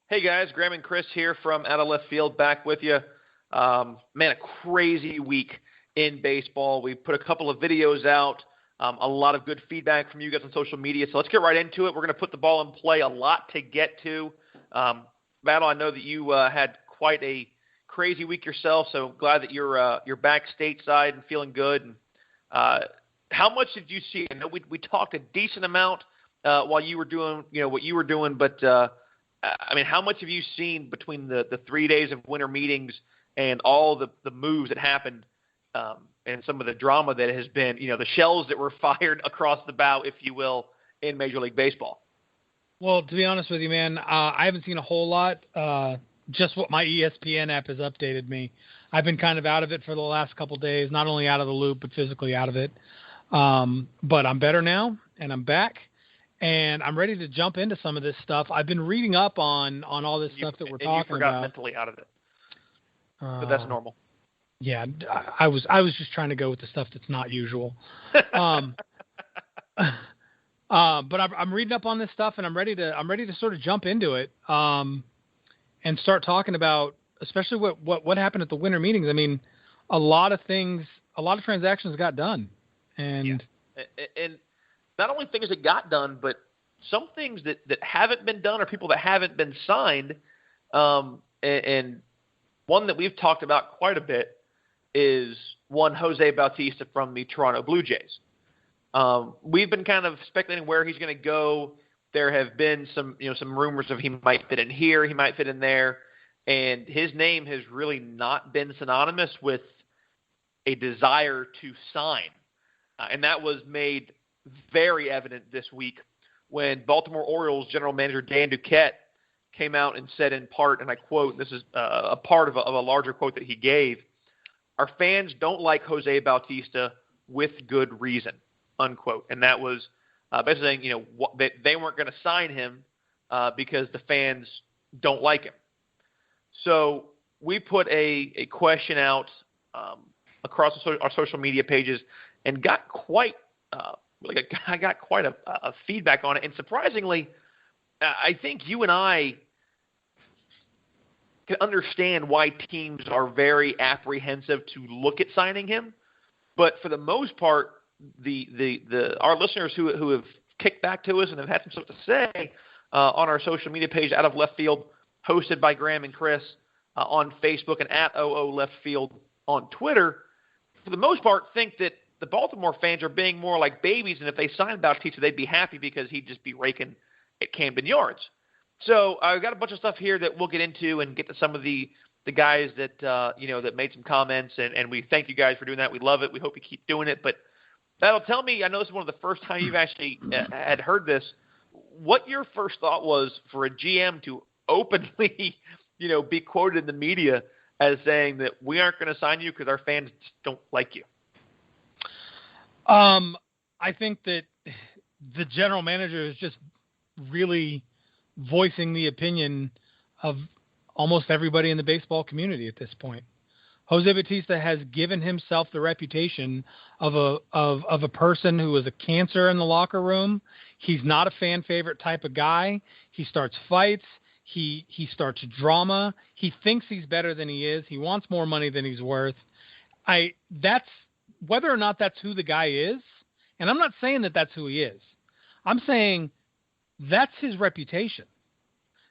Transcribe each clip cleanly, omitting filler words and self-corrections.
Hey guys, Graham and Chris here from Out of Left Field, back with you. Man, a crazy week in baseball. We put a couple of videos out, a lot of good feedback from you guys on social media. So let's get right into it. We're going to put the ball in play, a lot to get to. Battle, I know that you had quite a crazy week yourself, so glad that you're back stateside and feeling good. And how much did you see? I know we talked a decent amount while you were doing what you were doing, but I mean, how much have you seen between the 3 days of winter meetings and all the moves that happened and some of the drama that has been, the shells that were fired across the bow, if you will, in Major League Baseball? Well, to be honest with you, man, I haven't seen a whole lot. Just what my ESPN app has updated me. I've been kind of out of it for the last couple of days, not only out of the loop, but physically out of it. But I'm better now, and I'm back. And I'm ready to jump into some of this stuff. I've been reading up on all this stuff that we're talking about. You forgot mentally out of it, but that's normal. Yeah, I was just trying to go with the stuff that's not usual. But I'm reading up on this stuff, and I'm ready to sort of jump into it and start talking about, especially what happened at the winter meetings. I mean, a lot of transactions got done, and not only things that got done, but some things that haven't been done or people that haven't been signed. And one that we've talked about quite a bit is one Jose Bautista from the Toronto Blue Jays. We've been kind of speculating where he's going to go. There have been some rumors of he might fit in here, he might fit in there, and his name has really not been synonymous with a desire to sign. And that was made very evident this week when Baltimore Orioles general manager Dan Duquette came out and said in part, and I quote, this is a part of a larger quote that he gave, "Our fans don't like Jose Bautista with good reason," unquote. And that was basically saying, that they weren't going to sign him because the fans don't like him. So we put a question out across our social media pages and got quite I got quite a feedback on it. And surprisingly, I think you and I can understand why teams are very apprehensive to look at signing him. But for the most part, our listeners who have kicked back to us and have had some stuff to say on our social media page, Out of Left Field, hosted by Graham and Chris on Facebook, and at OO Left Field on Twitter, for the most part think that the Baltimore fans are being more like babies, and if they signed Bautista, they'd be happy because he'd just be raking at Camden Yards. So I've got a bunch of stuff here that we'll get into and get to some of the guys that that made some comments, and we thank you guys for doing that. We love it. We hope you keep doing it. But that'll tell me, I know this is one of the first times you've actually had heard this, what your first thought was for a GM to openly be quoted in the media as saying that we aren't going to sign you because our fans just don't like you. I think that the general manager is just really voicing the opinion of almost everybody in the baseball community at this point. Jose Bautista has given himself the reputation of a person who is a cancer in the locker room. He's not a fan favorite type of guy. He starts fights. He starts drama. He thinks he's better than he is. He wants more money than he's worth. That's whether or not that's who the guy is, and I'm not saying that that's who he is. I'm saying that's his reputation.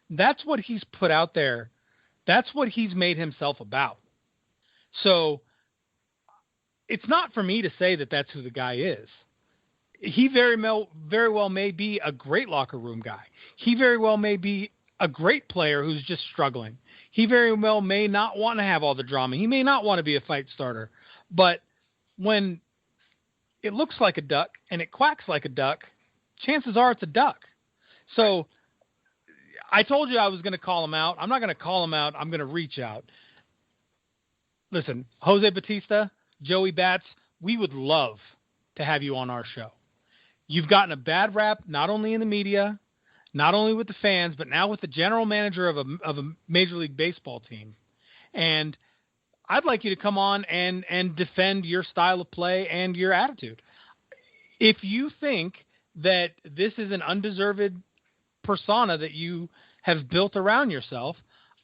That's what he's put out there. That's what he's made himself about. So it's not for me to say that that's who the guy is. He very well may be a great locker room guy. He very well may be a great player who's just struggling. He very well may not want to have all the drama. He may not want to be a fight starter. But when it looks like a duck and it quacks like a duck, chances are it's a duck. So I told you I was going to call him out. I'm not going to call him out. I'm going to reach out. Listen, Jose Bautista, Joey Bats, we would love to have you on our show. You've gotten a bad rap, not only in the media, not only with the fans, but now with the general manager of a Major League Baseball team. And I'd like you to come on and defend your style of play and your attitude. If you think that this is an undeserved persona that you have built around yourself.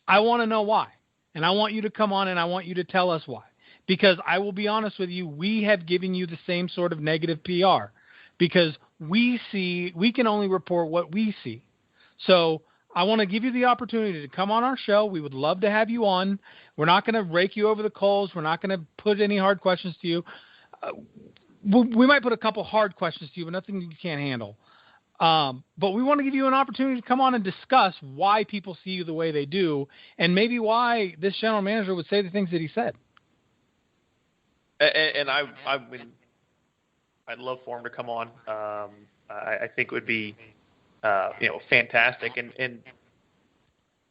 I want to know why. And I want you to come on and I want you to tell us why. Because I will be honest with you, we have given you the same sort of negative PR because we can only report what we see. So I want to give you the opportunity to come on our show. We would love to have you on. We're not going to rake you over the coals. We're not going to put any hard questions to you. We might put a couple hard questions to you, but nothing you can't handle. But we want to give you an opportunity to come on and discuss why people see you the way they do and maybe why this general manager would say the things that he said. And I'd love for him to come on. I think it would be, fantastic. And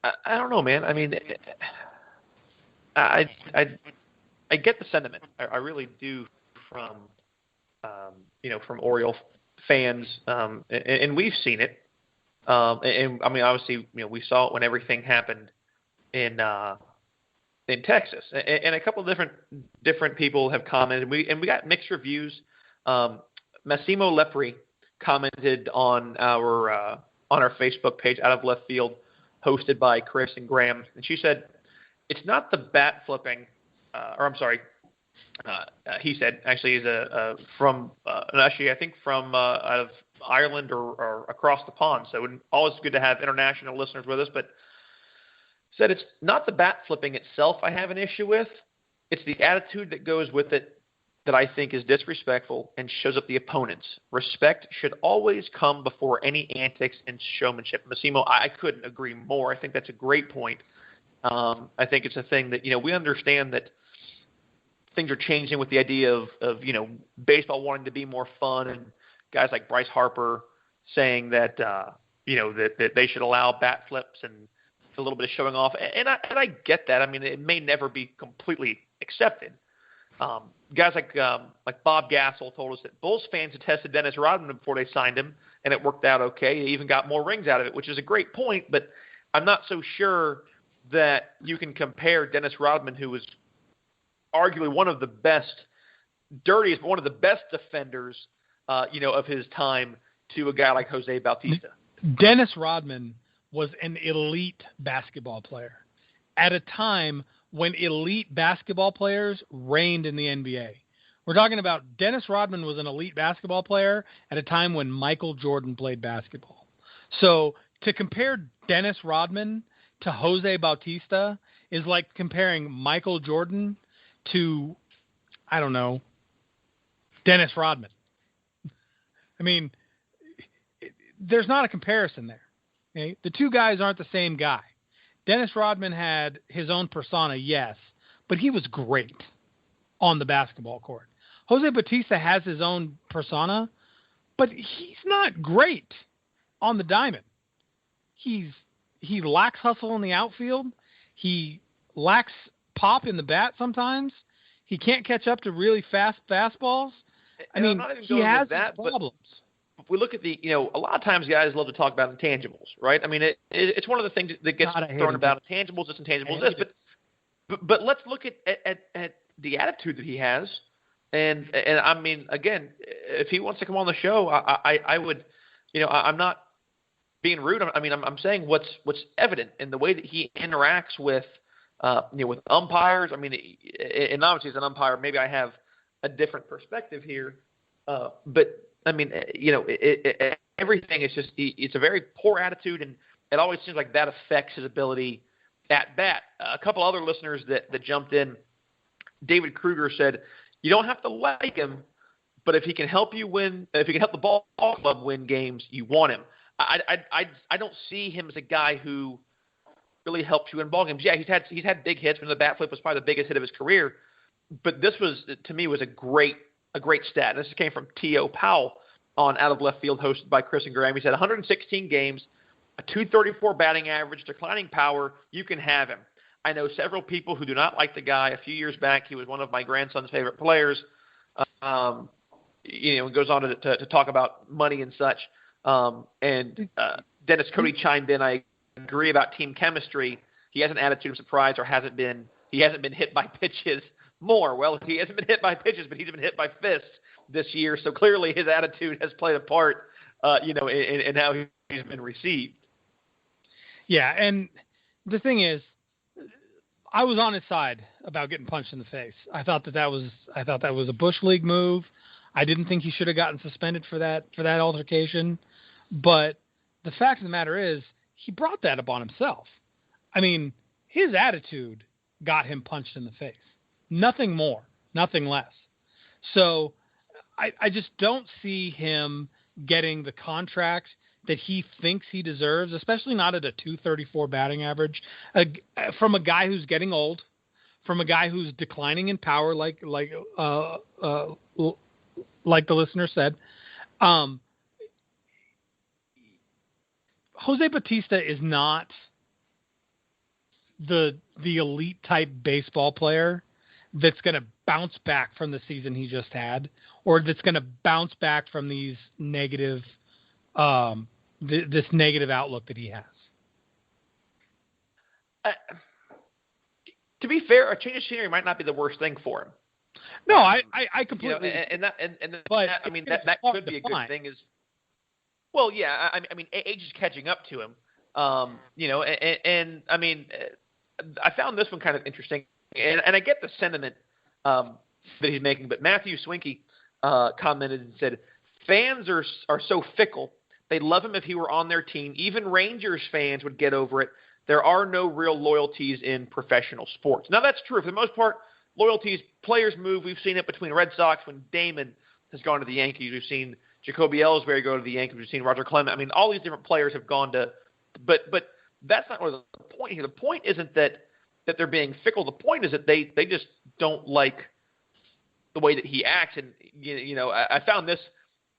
I don't know, man. I mean, I get the sentiment. I really do from Oriole fans, and we've seen it. And I mean, obviously, we saw it when everything happened in Texas, and a couple of different people have commented. We got mixed reviews. Massimo Lepri commented on our Facebook page, Out of Left Field, hosted by Chris and Graham, and she said, "It's not the bat flipping," he said, actually, he's from I think from out of Ireland or across the pond. So always good to have international listeners with us. But said it's not the bat flipping itself I have an issue with. It's the attitude that goes with it that I think is disrespectful and shows up the opponents. Respect should always come before any antics and showmanship. Massimo, I couldn't agree more. I think that's a great point. I think it's a thing that, we understand that things are changing with the idea of baseball wanting to be more fun, and guys like Bryce Harper saying that that they should allow bat flips and a little bit of showing off, and I get that. I mean, it may never be completely accepted. Guys like Bob Gassel told us that Bulls fans had tested Dennis Rodman before they signed him, and it worked out okay. They even got more rings out of it, which is a great point. But I'm not so sure that you can compare Dennis Rodman, who was arguably one of the best, dirtiest, but one of the best defenders, of his time, to a guy like Jose Bautista. Dennis Rodman was an elite basketball player at a time when elite basketball players reigned in the NBA. We're talking about Dennis Rodman was an elite basketball player at a time when Michael Jordan played basketball. So to compare Dennis Rodman to Jose Bautista is like comparing Michael Jordan to, I don't know, Dennis Rodman. I mean, there's not a comparison there. Okay? The two guys aren't the same guy. Dennis Rodman had his own persona, yes, but he was great on the basketball court. Jose Bautista has his own persona, but he's not great on the diamond. He lacks hustle in the outfield. He lacks pop in the bat sometimes. He can't catch up to really fast fastballs. I mean, he has problems. We look at a lot of times guys love to talk about intangibles, right? I mean, it's one of the things that gets thrown about intangibles, this, intangibles, this. But let's look at the attitude that he has. And I mean, again, if he wants to come on the show, I would, I'm not being rude. I mean, I'm saying what's evident in the way that he interacts with umpires. I mean, and obviously as an umpire, maybe I have a different perspective here. But I mean, everything is just, it's a very poor attitude, and it always seems like that affects his ability at bat. A couple other listeners that jumped in, David Kruger said, you don't have to like him, but if he can help you win, if he can help the ball club win games, you want him. I don't see him as a guy who really helps you in ball games. Yeah, he's had big hits. The bat flip was probably the biggest hit of his career, but this was, to me, was a great stat. And this came from T.O. Powell on Out of Left Field, hosted by Chris and Graham. He said 116 games, a 234 batting average, declining power. You can have him. I know several people who do not like the guy. A few years back, he was one of my grandson's favorite players. Goes on to talk about money and such. Dennis Cody chimed in. I agree about team chemistry. He has an attitude of surprise, or he hasn't been hit by pitches more. Well, he hasn't been hit by pitches, but he's been hit by fists this year. So clearly his attitude has played a part, in how he's been received. Yeah, and the thing is, I was on his side about getting punched in the face. I thought that was a Bush League move. I didn't think he should have gotten suspended for that altercation. But the fact of the matter is, he brought that upon himself. I mean, his attitude got him punched in the face. Nothing more, nothing less. So I just don't see him getting the contract that he thinks he deserves, especially not at a .234 batting average, from a guy who's getting old, from a guy who's declining in power, like the listener said. Jose Bautista is not the elite type baseball player that's going to bounce back from the season he just had, or that's going to bounce back from these negative, this negative outlook that he has. To be fair, a change of scenery might not be the worst thing for him. No, I completely. But I mean that could be a good thing. Well, yeah. I mean, age is catching up to him. And I mean, I found this one kind of interesting, and I get the sentiment that he's making. But Matthew Swinky commented and said, "Fans are so fickle. They'd love him if he were on their team. Even Rangers fans would get over it. There are no real loyalties in professional sports." Now, that's true. For the most part, loyalties, players move. We've seen it between Red Sox when Damon has gone to the Yankees. We've seen Jacoby Ellsbury go to the Yankees. We've seen Roger Clemens. I mean, all these different players have gone to – but that's not really the point here. The point isn't that they're being fickle. The point is that they just don't like the way that he acts. And, I found this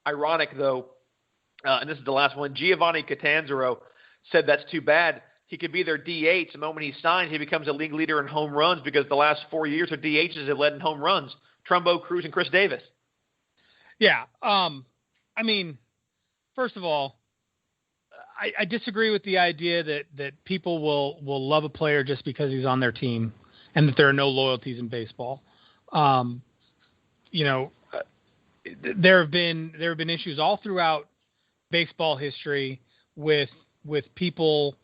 ironic, though, and this is the last one. Giovanni Catanzaro said that's too bad. He could be their DH. The moment he signs, he becomes a league leader in home runs because the last 4 years of DHs have led in home runs. Trumbo, Cruz, and Chris Davis. Yeah. I mean, first of all, I disagree with the idea that people will love a player just because he's on their team and that there are no loyalties in baseball. There have been issues all throughout baseball history with people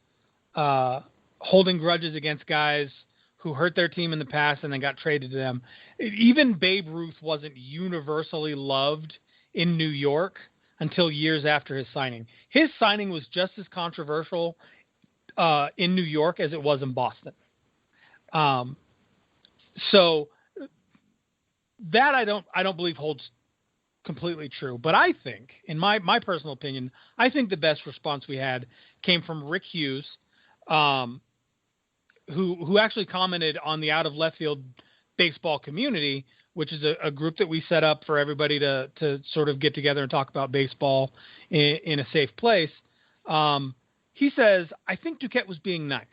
holding grudges against guys who hurt their team in the past and then got traded to them. Even Babe Ruth wasn't universally loved in New York until years after his signing. His signing was just as controversial in New York as it was in Boston. So that I don't believe holds completely true. But I think, in my personal opinion, I think the best response we had came from Rick Hughes, who actually commented on the Out of Left Field baseball community, which is a group that we set up for everybody to sort of get together and talk about baseball in a safe place. He says, "I think Duquette was being nice.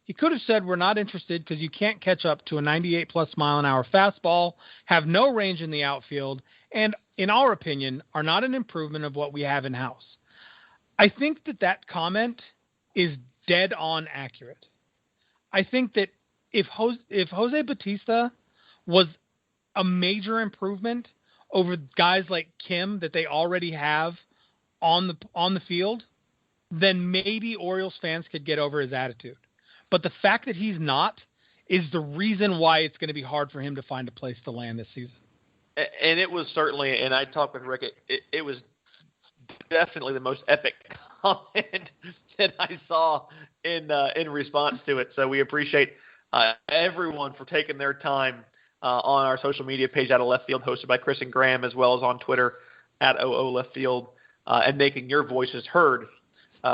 He could have said, we're not interested because you can't catch up to a 98-plus mile-an-hour fastball, have no range in the outfield, and, in our opinion, are not an improvement of what we have in-house." I think that comment is dead on accurate. I think that if Jose Bautista was a major improvement over guys like Kim that they already have on the field, then maybe Orioles fans could get over his attitude. But the fact that he's not is the reason why it's going to be hard for him to find a place to land this season. And it was certainly, and I talked with Rick, it was definitely the most epic comment that I saw in response to it. So we appreciate everyone for taking their time on our social media page, Out of Left Field, hosted by Chris and Graham, as well as on Twitter at OO Left Field, and making your voices heard.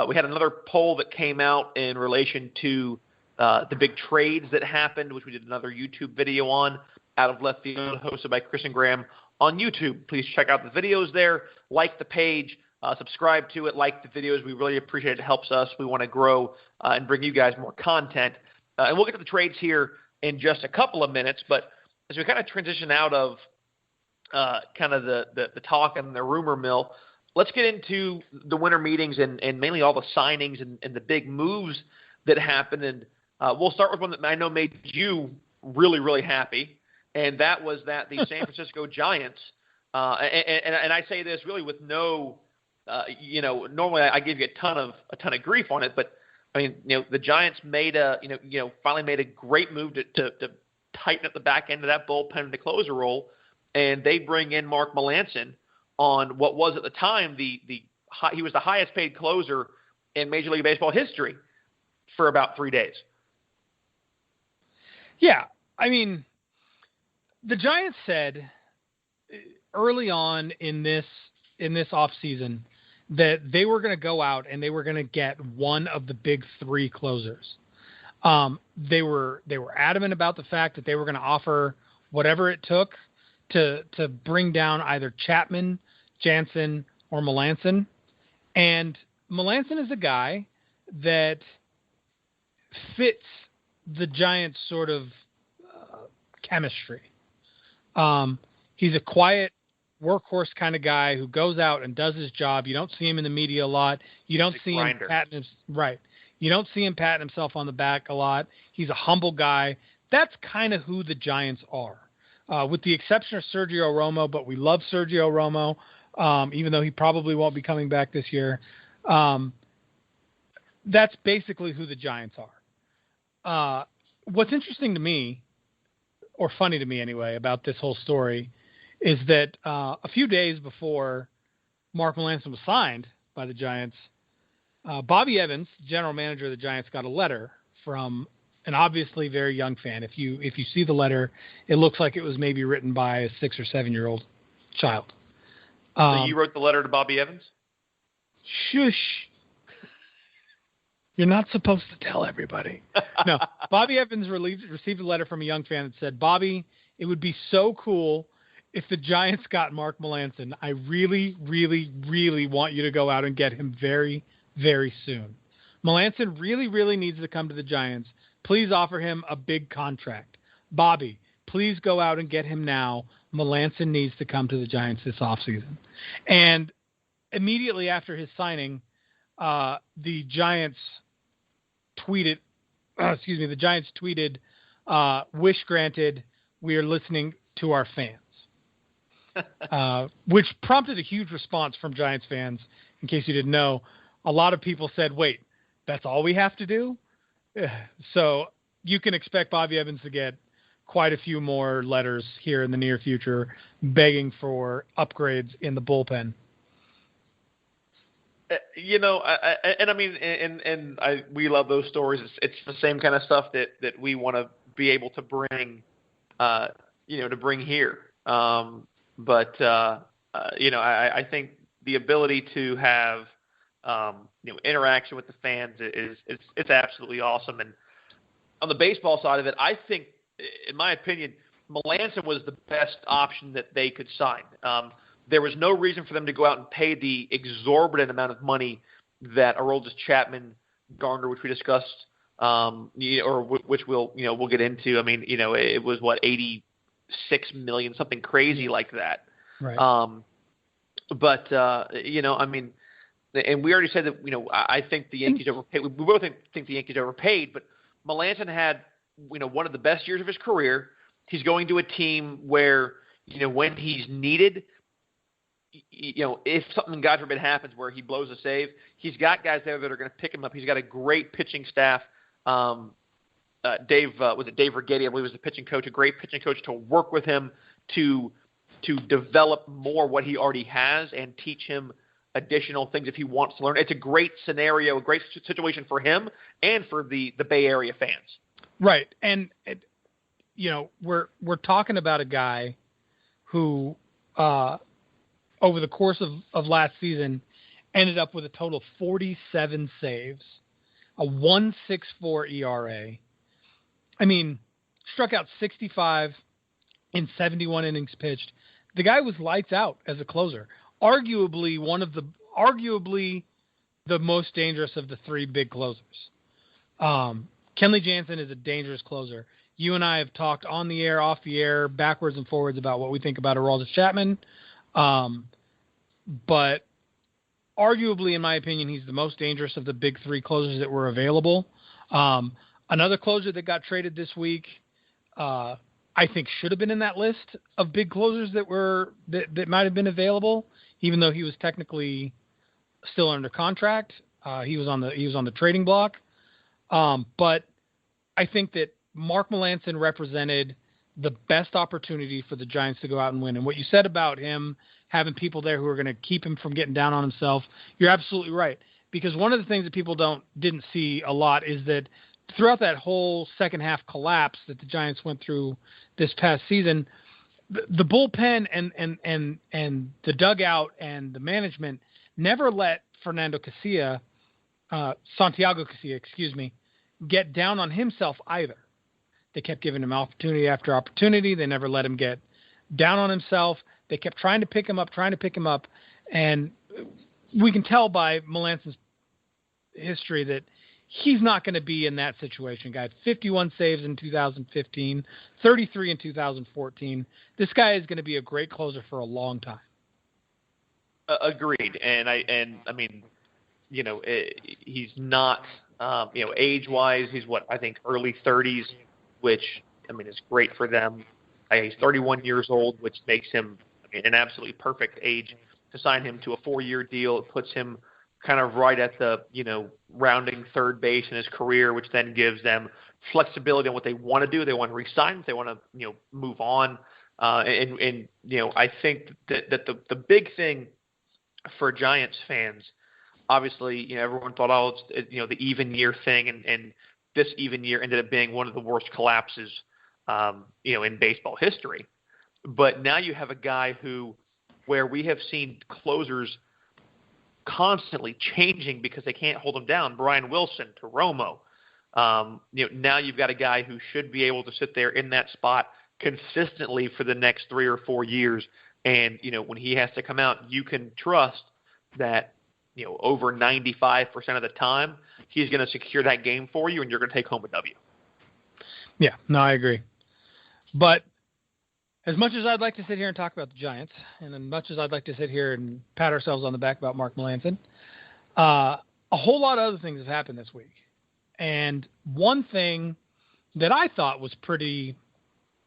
We had another poll that came out in relation to the big trades that happened, which we did another YouTube video on, Out of Left Field, hosted by Chris and Graham on YouTube. Please check out the videos there, like the page, subscribe to it, like the videos. We really appreciate it. It helps us. We want to grow and bring you guys more content. And we'll get to the trades here in just a couple of minutes, but as we kind of transition out of kind of the talk and the rumor mill, let's get into the winter meetings and mainly all the signings and the big moves that happened. And we'll start with one that I know made you really, really happy, and that was that the San Francisco Giants, and I say this really with no, normally I give you a ton of grief on it, but I mean, the Giants finally made a great move to tighten up the back end of that bullpen and the closer role, and they bring in Mark Melancon on what was at the time he was the highest paid closer in Major League Baseball history for about 3 days. Yeah, I mean, the Giants said early on in this offseason that they were going to go out and they were going to get one of the big three closers. They were adamant about the fact that they were going to offer whatever it took to bring down either Chapman, Jansen, or Melancon. And Melancon is a guy that fits the Giants' sort of chemistry. He's a quiet workhorse kind of guy who goes out and does his job. You don't see him in the media a lot. You don't see him patting You don't see him patting himself on the back a lot. He's a humble guy. That's kind of who the Giants are, with the exception of Sergio Romo. But we love Sergio Romo, even though he probably won't be coming back this year. That's basically who the Giants are. What's interesting to me, or funny to me anyway, about this whole story is that a few days before Mark Melancon was signed by the Giants, Bobby Evans, general manager of the Giants, got a letter from an obviously very young fan. If you see the letter, it looks like it was maybe written by a 6 or 7 year old child. So you wrote the letter to Bobby Evans? Shush. You're not supposed to tell everybody. No, Bobby Evans received a letter from a young fan that said, "Bobby, it would be so cool if the Giants got Mark Melancon. I really, really, really want you to go out and get him very, very soon. Melancon really, really needs to come to the Giants. Please offer him a big contract. Bobby, please go out and get him now. Melancon needs to come to the Giants this offseason." And immediately after his signing, the Giants tweeted, "Wish granted, we are listening to our fans." Which prompted a huge response from Giants fans. In case you didn't know, a lot of people said, "Wait, that's all we have to do?" So you can expect Bobby Evans to get quite a few more letters here in the near future begging for upgrades in the bullpen. We love those stories. It's the same kind of stuff that we want to be able to bring, to bring here. I think the ability to have, interaction with the fans it's absolutely awesome. And on the baseball side of it, I think, in my opinion, Melancon was the best option that they could sign. There was no reason for them to go out and pay the exorbitant amount of money that Aroldis Chapman garnered, which we discussed, which we'll get into. I mean, it was what, $86 million, something crazy like that. Right. And we already said that, I think the Yankees overpaid. We both think the Yankees overpaid, but Melancon had, one of the best years of his career. He's going to a team where, when he's needed, if something, God forbid, happens where he blows a save, he's got guys there that are going to pick him up. He's got a great pitching staff. Dave Righetti, I believe, was the pitching coach, a great pitching coach to work with him to develop more what he already has and teach him additional things if he wants to learn. It's a great scenario, a great situation for him and for the Bay Area fans. Right. And, we're talking about a guy who, over the course of last season, ended up with a total of 47 saves, a 1.64 ERA. I mean, struck out 65 in 71 innings pitched. The guy was lights out as a closer. Arguably the most dangerous of the three big closers. Kenley Jansen is a dangerous closer. You and I have talked on the air, off the air, backwards and forwards about what we think about Aroldis Chapman. But arguably, in my opinion, he's the most dangerous of the big three closers that were available. Another closer that got traded this week, I think should have been in that list of big closers that might have been available, even though he was technically still under contract. He was on the trading block. Is Jose Ramirez. But I think that Mark Melancon represented the best opportunity for the Giants to go out and win. And what you said about him having people there who are going to keep him from getting down on himself, you're absolutely right. Because one of the things that people didn't see a lot is that throughout that whole second half collapse that the Giants went through this past season, the bullpen and the dugout and the management never let Santiago Casilla, get down on himself either. They kept giving him opportunity after opportunity. They never let him get down on himself. They kept trying to pick him up. And we can tell by Melancon's history that he's not going to be in that situation. Guy had 51 saves in 2015, 33 in 2014. This guy is going to be a great closer for a long time. Agreed. And I mean, he's not, age-wise, he's I think early 30s, which, is great for them. He's 31 years old, which makes him an absolutely perfect age to sign him to a 4-year deal. It puts him kind of right at the, rounding third base in his career, which then gives them flexibility on what they want to do. They want to resign, they want to, move on. And I think that the big thing for Giants fans, obviously, everyone thought, it's the even year thing, and this even year ended up being one of the worst collapses, in baseball history. But now you have a guy where we have seen closers constantly changing because they can't hold him down. Brian Wilson to Romo. Now you've got a guy who should be able to sit there in that spot consistently for the next 3 or 4 years. And, when he has to come out, you can trust that, over 95% of the time, he's going to secure that game for you and you're going to take home a W. Yeah, no, I agree. But as much as I'd like to sit here and talk about the Giants, and as much as I'd like to sit here and pat ourselves on the back about Mark Melancon, a whole lot of other things have happened this week. And one thing that I thought was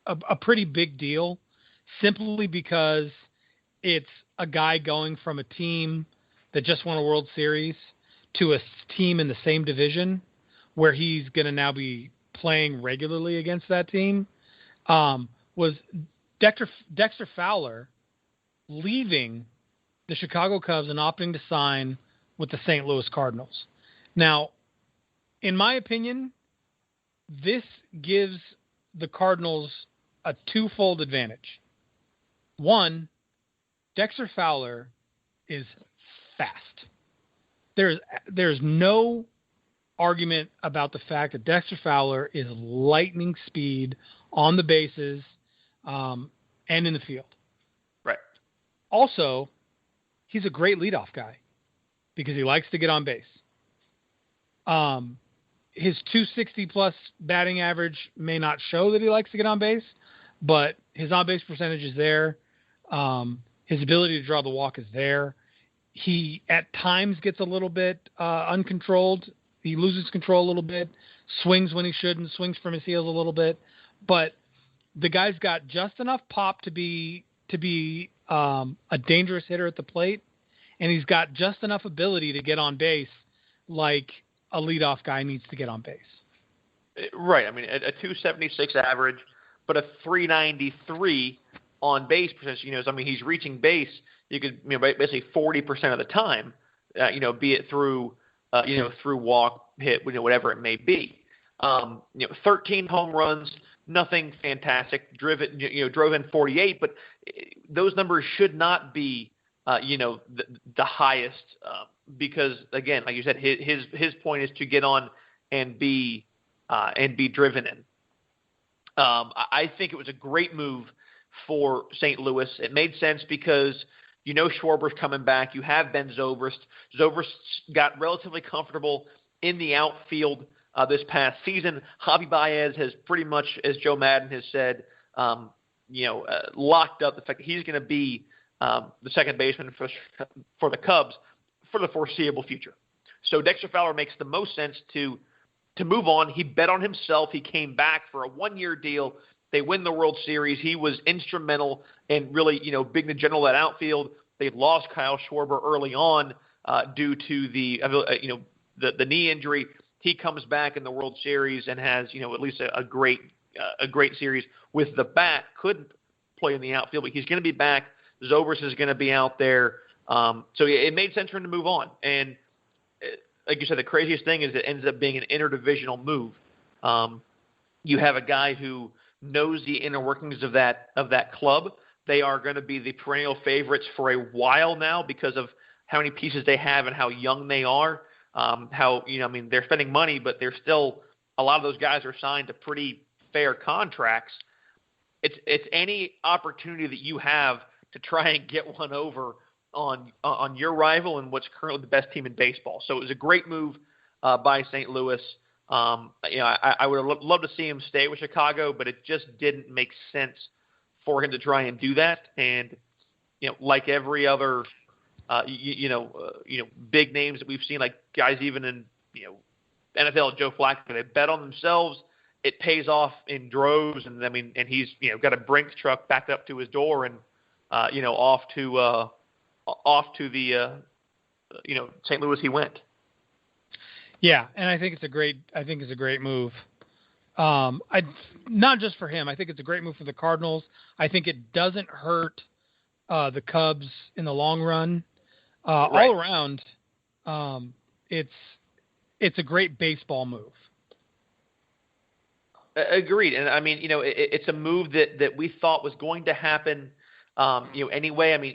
a pretty big deal, simply because it's a guy going from a team that just won a World Series to a team in the same division where he's going to now be playing regularly against that team, was Dexter Fowler leaving the Chicago Cubs and opting to sign with the St. Louis Cardinals. Now, in my opinion, this gives the Cardinals a twofold advantage. One, Dexter Fowler is fast. There's no argument about the fact that Dexter Fowler is lightning speed on the bases and in the field. Right. Also, he's a great leadoff guy because he likes to get on base. His 260-plus batting average may not show that he likes to get on base, but his on-base percentage is there. His ability to draw the walk is there. He, at times, gets a little bit uncontrolled. He loses control a little bit, swings when he shouldn't, swings from his heels a little bit. But the guy's got just enough pop to be a dangerous hitter at the plate, and he's got just enough ability to get on base like a leadoff guy needs to get on base. Right. A 276 average, but a 393 on base percentage. He's reaching base. You could, basically 40% of the time, be it through walk, hit, whatever it may be. 13 home runs, nothing fantastic. Drove in 48, but those numbers should not be, the highest, because again, like you said, his point is to get on and be driven in. I think it was a great move for St. Louis. It made sense because Schwarber's coming back. You have Ben Zobrist. Zobrist got relatively comfortable in the outfield this past season. Javi Baez has pretty much, as Joe Madden has said, locked up the fact that he's going to be the second baseman for the Cubs for the foreseeable future. So Dexter Fowler makes the most sense to move on. He bet on himself. He came back for a 1-year deal. They win the World Series. He was instrumental in really, being the general of that outfield. They lost Kyle Schwarber early on due to the knee injury. he comes back in the World Series and has, at least a great series with the bat. Couldn't play in the outfield, but he's going to be back. Zobrist is going to be out there. So it made sense for him to move on. And like you said, the craziest thing is it ends up being an interdivisional move. You have a guy who knows the inner workings of that club. They are going to be the perennial favorites for a while now because of how many pieces they have and how young they are. They're spending money, but they're still, a lot of those guys are signed to pretty fair contracts. It's any opportunity that you have to try and get one over on your rival and what's currently the best team in baseball. So it was a great move by St. Louis. I would have loved to see him stay with Chicago, but it just didn't make sense for him to try and do that. And like every other big names that we've seen, like guys even in NFL, Joe Flacco, they bet on themselves. It pays off in droves, and he's got a Brinks truck backed up to his door, and off to the St. Louis he went. Yeah, and I think it's a great move. Not just for him. I think it's a great move for the Cardinals. I think it doesn't hurt the Cubs in the long run. Right. All around, it's a great baseball move. Agreed, and it's a move that we thought was going to happen. Anyway,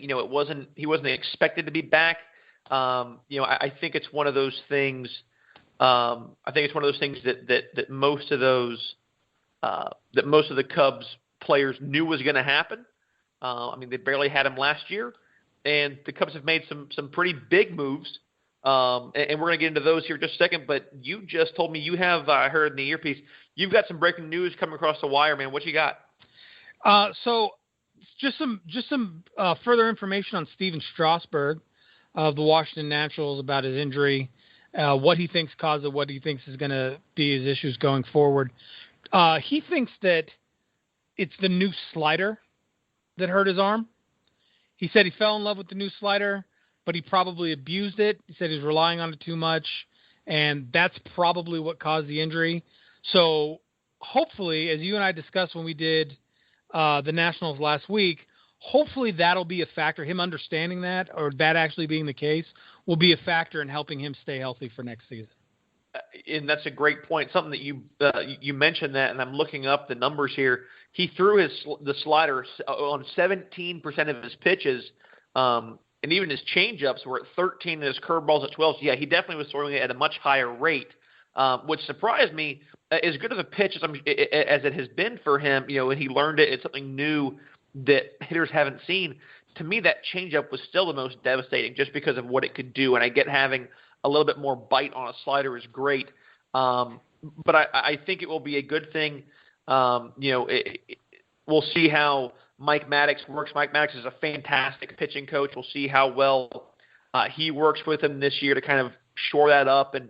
he wasn't expected to be back. I think it's one of those things. That most of the Cubs players knew was going to happen. They barely had him last year, and the Cubs have made some pretty big moves. And we're going to get into those here in just a second. But you just told me you have, I heard in the earpiece, you've got some breaking news coming across the wire, man. What you got? So just some further information on Steven Strasburg of the Washington Nationals about his injury. What he thinks caused it, what he thinks is going to be his issues going forward. He thinks that it's the new slider that hurt his arm. He said he fell in love with the new slider, but he probably abused it. He said he was relying on it too much, and that's probably what caused the injury. So hopefully, as you and I discussed when we did the Nationals last week, hopefully that'll be a factor. Him understanding that, or that actually being the case, will be a factor in helping him stay healthy for next season. And that's a great point. Something that you mentioned that, and I'm looking up the numbers here. He threw the slider on 17% of his pitches, and even his changeups were at 13, and his curveballs at 12. So yeah, he definitely was throwing it at a much higher rate, which surprised me. As good of a pitch as it has been for him, and he learned it. It's something new that hitters haven't seen. To me, that changeup was still the most devastating just because of what it could do. And I get having a little bit more bite on a slider is great. But I think it will be a good thing. We'll see how Mike Maddox works. Mike Maddox is a fantastic pitching coach. We'll see how well he works with him this year to kind of shore that up and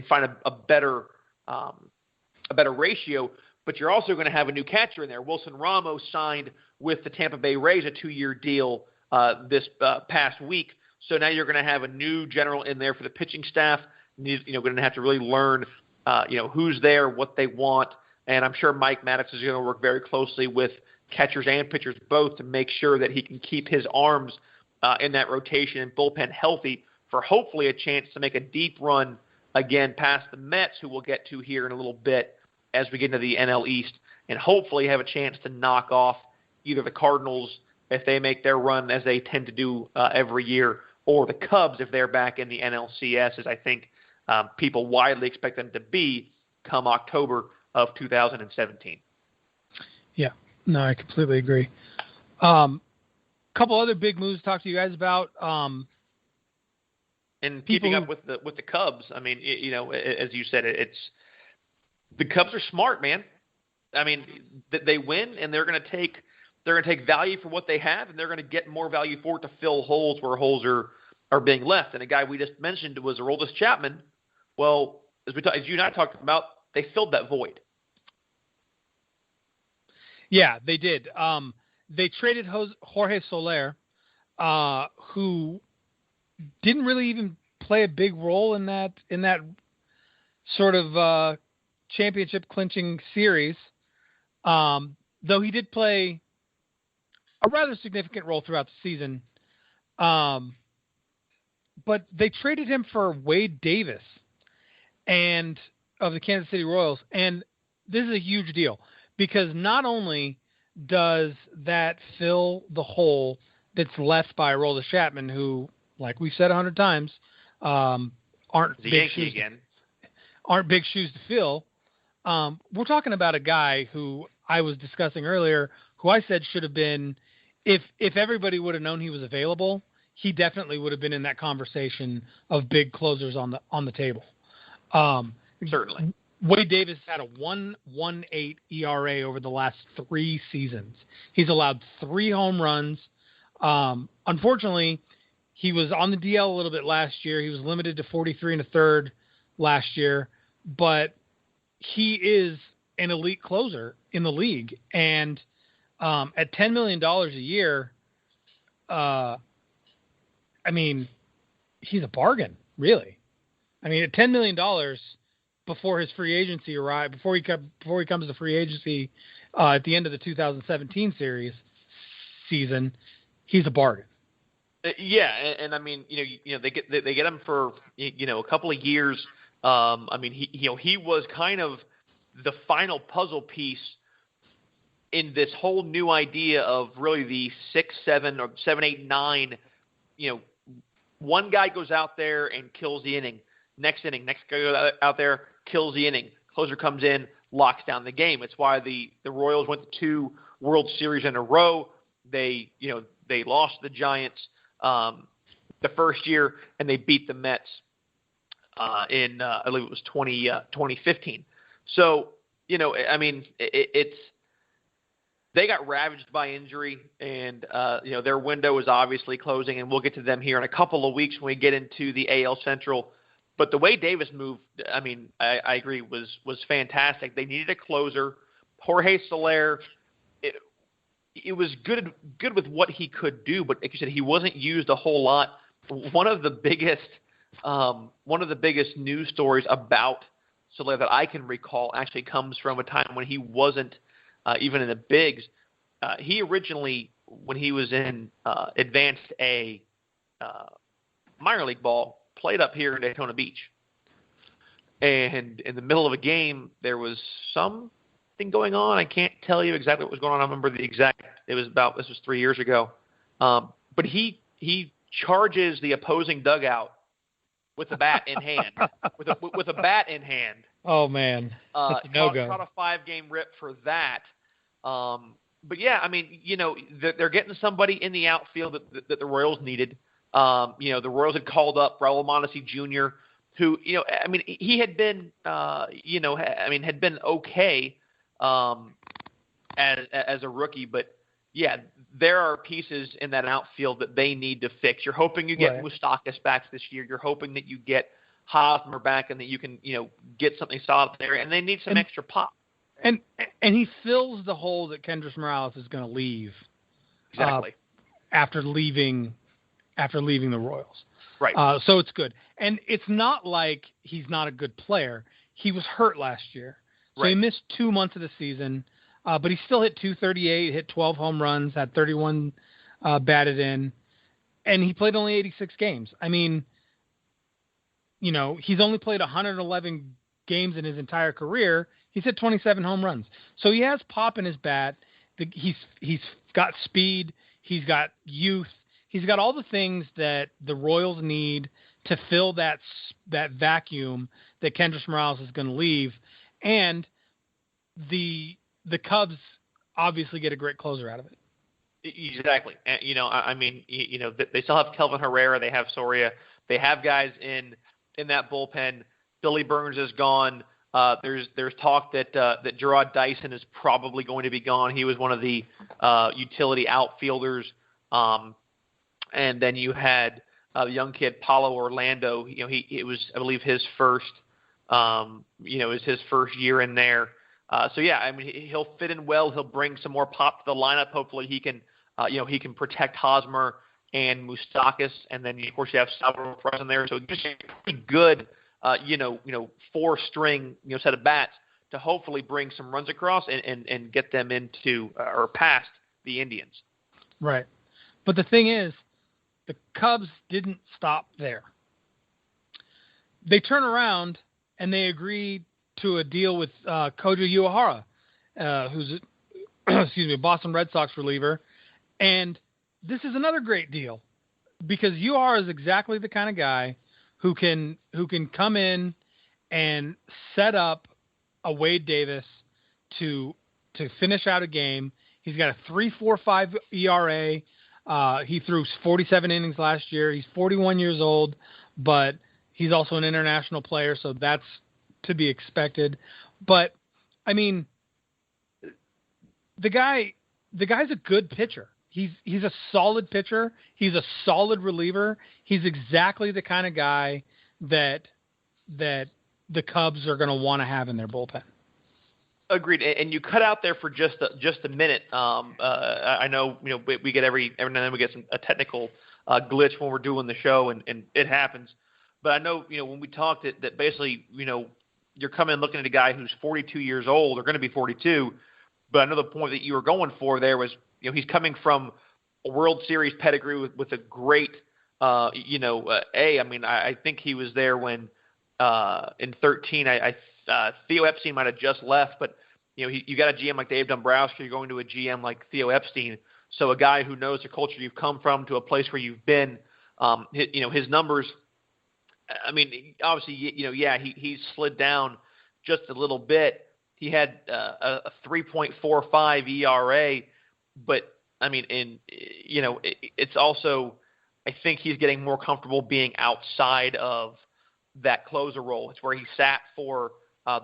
find a better ratio. But you're also going to have a new catcher in there. Wilson Ramos signed with the Tampa Bay Rays, a 2-year deal this past week. So now you're going to have a new general in there for the pitching staff. Going to have to really learn, who's there, what they want. And I'm sure Mike Maddox is going to work very closely with catchers and pitchers both to make sure that he can keep his arms in that rotation and bullpen healthy for hopefully a chance to make a deep run again past the Mets, who we'll get to here in a little bit as we get into the NL East, and hopefully have a chance to knock off either the Cardinals if they make their run as they tend to do every year, or the Cubs if they're back in the NLCS, as I think people widely expect them to be come October of 2017. Yeah, no, I completely agree. Couple other big moves to talk to you guys about. And keeping up with the Cubs, as you said, it's the Cubs are smart, man. They win, and they're going to take value for what they have, and they're going to get more value for it to fill holes where holes are being left. And a guy we just mentioned was Aroldis Chapman. Well, as you and I talked about, they filled that void. Yeah, they did. They traded Jorge Soler, who didn't really even play a big role in that sort of championship clinching series, though he did play a rather significant role throughout the season. But they traded him for Wade Davis and of the Kansas City Royals, and this is a huge deal because not only does that fill the hole that's left by Aroldis Chapman, who, like we've said 100 times, aren't big shoes to fill. We're talking about a guy who I was discussing earlier, who I said should have been, if everybody would have known he was available, he definitely would have been in that conversation of big closers on the table. Certainly. Wade Davis had a 1.18 ERA over the last 3 seasons. He's allowed 3 home runs. Unfortunately, he was on the DL a little bit last year. He was limited to 43 1/3 last year, but he is an elite closer in the league. And at $10 million a year, I mean, he's a bargain, really. I mean, at $10 million before his free agency arrived, before he comes to free agency at the end of the 2017 season, he's a bargain. Yeah, and I mean, they get him for a couple of years. I mean, he was kind of the final puzzle piece in this whole new idea of really the 6, 7, or 7, 8, 9. One guy goes out there and kills the inning. Next inning, next guy goes out there, kills the inning. Closer comes in, locks down the game. It's why the Royals went to 2 World Series in a row. They lost the Giants the first year, and they beat the Mets in I believe it was 2015. So I mean, it's they got ravaged by injury, and their window is obviously closing, and we'll get to them here in a couple of weeks when we get into the AL Central. But the Wade Davis move, I mean, I agree, was fantastic. They needed a closer. Jorge Soler, it was good with what he could do, but like you said, he wasn't used a whole lot. One of the biggest news stories about Soler that I can recall actually comes from a time when he wasn't even in the bigs. He originally, when he was in Advanced A minor league ball, played up here in Daytona Beach. And in the middle of a game, there was something going on. I can't tell you exactly what was going on. I remember this was 3 years ago. But he charges the opposing dugout with a bat in hand. with a bat in hand. Oh, man. That's a no-go. Caught a 5-game rip for that. But, yeah, I mean, they're getting somebody in the outfield that the Royals needed. The Royals had called up Raul Mondesi Jr., who, I mean, he had been, had been okay as a rookie. But, yeah, there are pieces in that outfield that they need to fix. You're hoping you get Moustakas back this year. You're hoping that you get Hosmer back and that you can, get something solid there. And they need some extra pop. And he fills the hole that Kendrys Morales is going to leave. Exactly. After leaving the Royals. Right. So it's good. And it's not like he's not a good player. He was hurt last year. So he missed 2 months of the season. But he still hit .238, hit 12 home runs, had 31 batted in. And he played only 86 games. I mean, he's only played 111 games in his entire career. He's hit 27 home runs. So he has pop in his bat. He's got speed. He's got youth. He's got all the things that the Royals need to fill that vacuum that Kendrys Morales is going to leave. And the Cubs obviously get a great closer out of it. Exactly. And, I mean, they still have Kelvin Herrera. They have Soria. They have guys in that bullpen. Billy Burns is gone. There's talk that Gerard Dyson is probably going to be gone. He was one of the utility outfielders. And then you had the young kid Paulo Orlando. It was, I believe, his first year in there. So yeah, I mean, he'll fit in well. He'll bring some more pop to the lineup. Hopefully, he can protect Hosmer and Moustakas, and then of course you have Salvador Perez in there. So just a pretty good four-string, set of bats to hopefully bring some runs across and get them into or past the Indians. Right. But the thing is, the Cubs didn't stop there. They turn around and they agreed to a deal with Koji Uehara, who's a Boston Red Sox reliever. And this is another great deal because Uehara is exactly the kind of guy who can come in and set up a Wade Davis to finish out a game. He's got a 3.45 ERA. He threw 47 innings last year. He's 41 years old, but he's also an international player, so that's to be expected. But I mean, the guy's a good pitcher. He's a solid pitcher. He's a solid reliever. He's exactly the kind of guy that the Cubs are going to want to have in their bullpen. Agreed. And you cut out there for just a minute. I know we get every now and then we get a technical glitch when we're doing the show, and it happens. But I know when we talked that basically you're coming looking at a guy who's 42 years old or going to be 42. But I know the point that you were going for there was he's coming from a World Series pedigree with a great I mean I think he was there when in 13 Theo Epstein might have just left, but you got a GM like Dave Dombrowski, you're going to a GM like Theo Epstein, so a guy who knows the culture you've come from to a place where you've been. His numbers. I mean, obviously, he's slid down just a little bit. He had a 3.45 ERA, but I mean, it's also I think he's getting more comfortable being outside of that closer role. It's where he sat for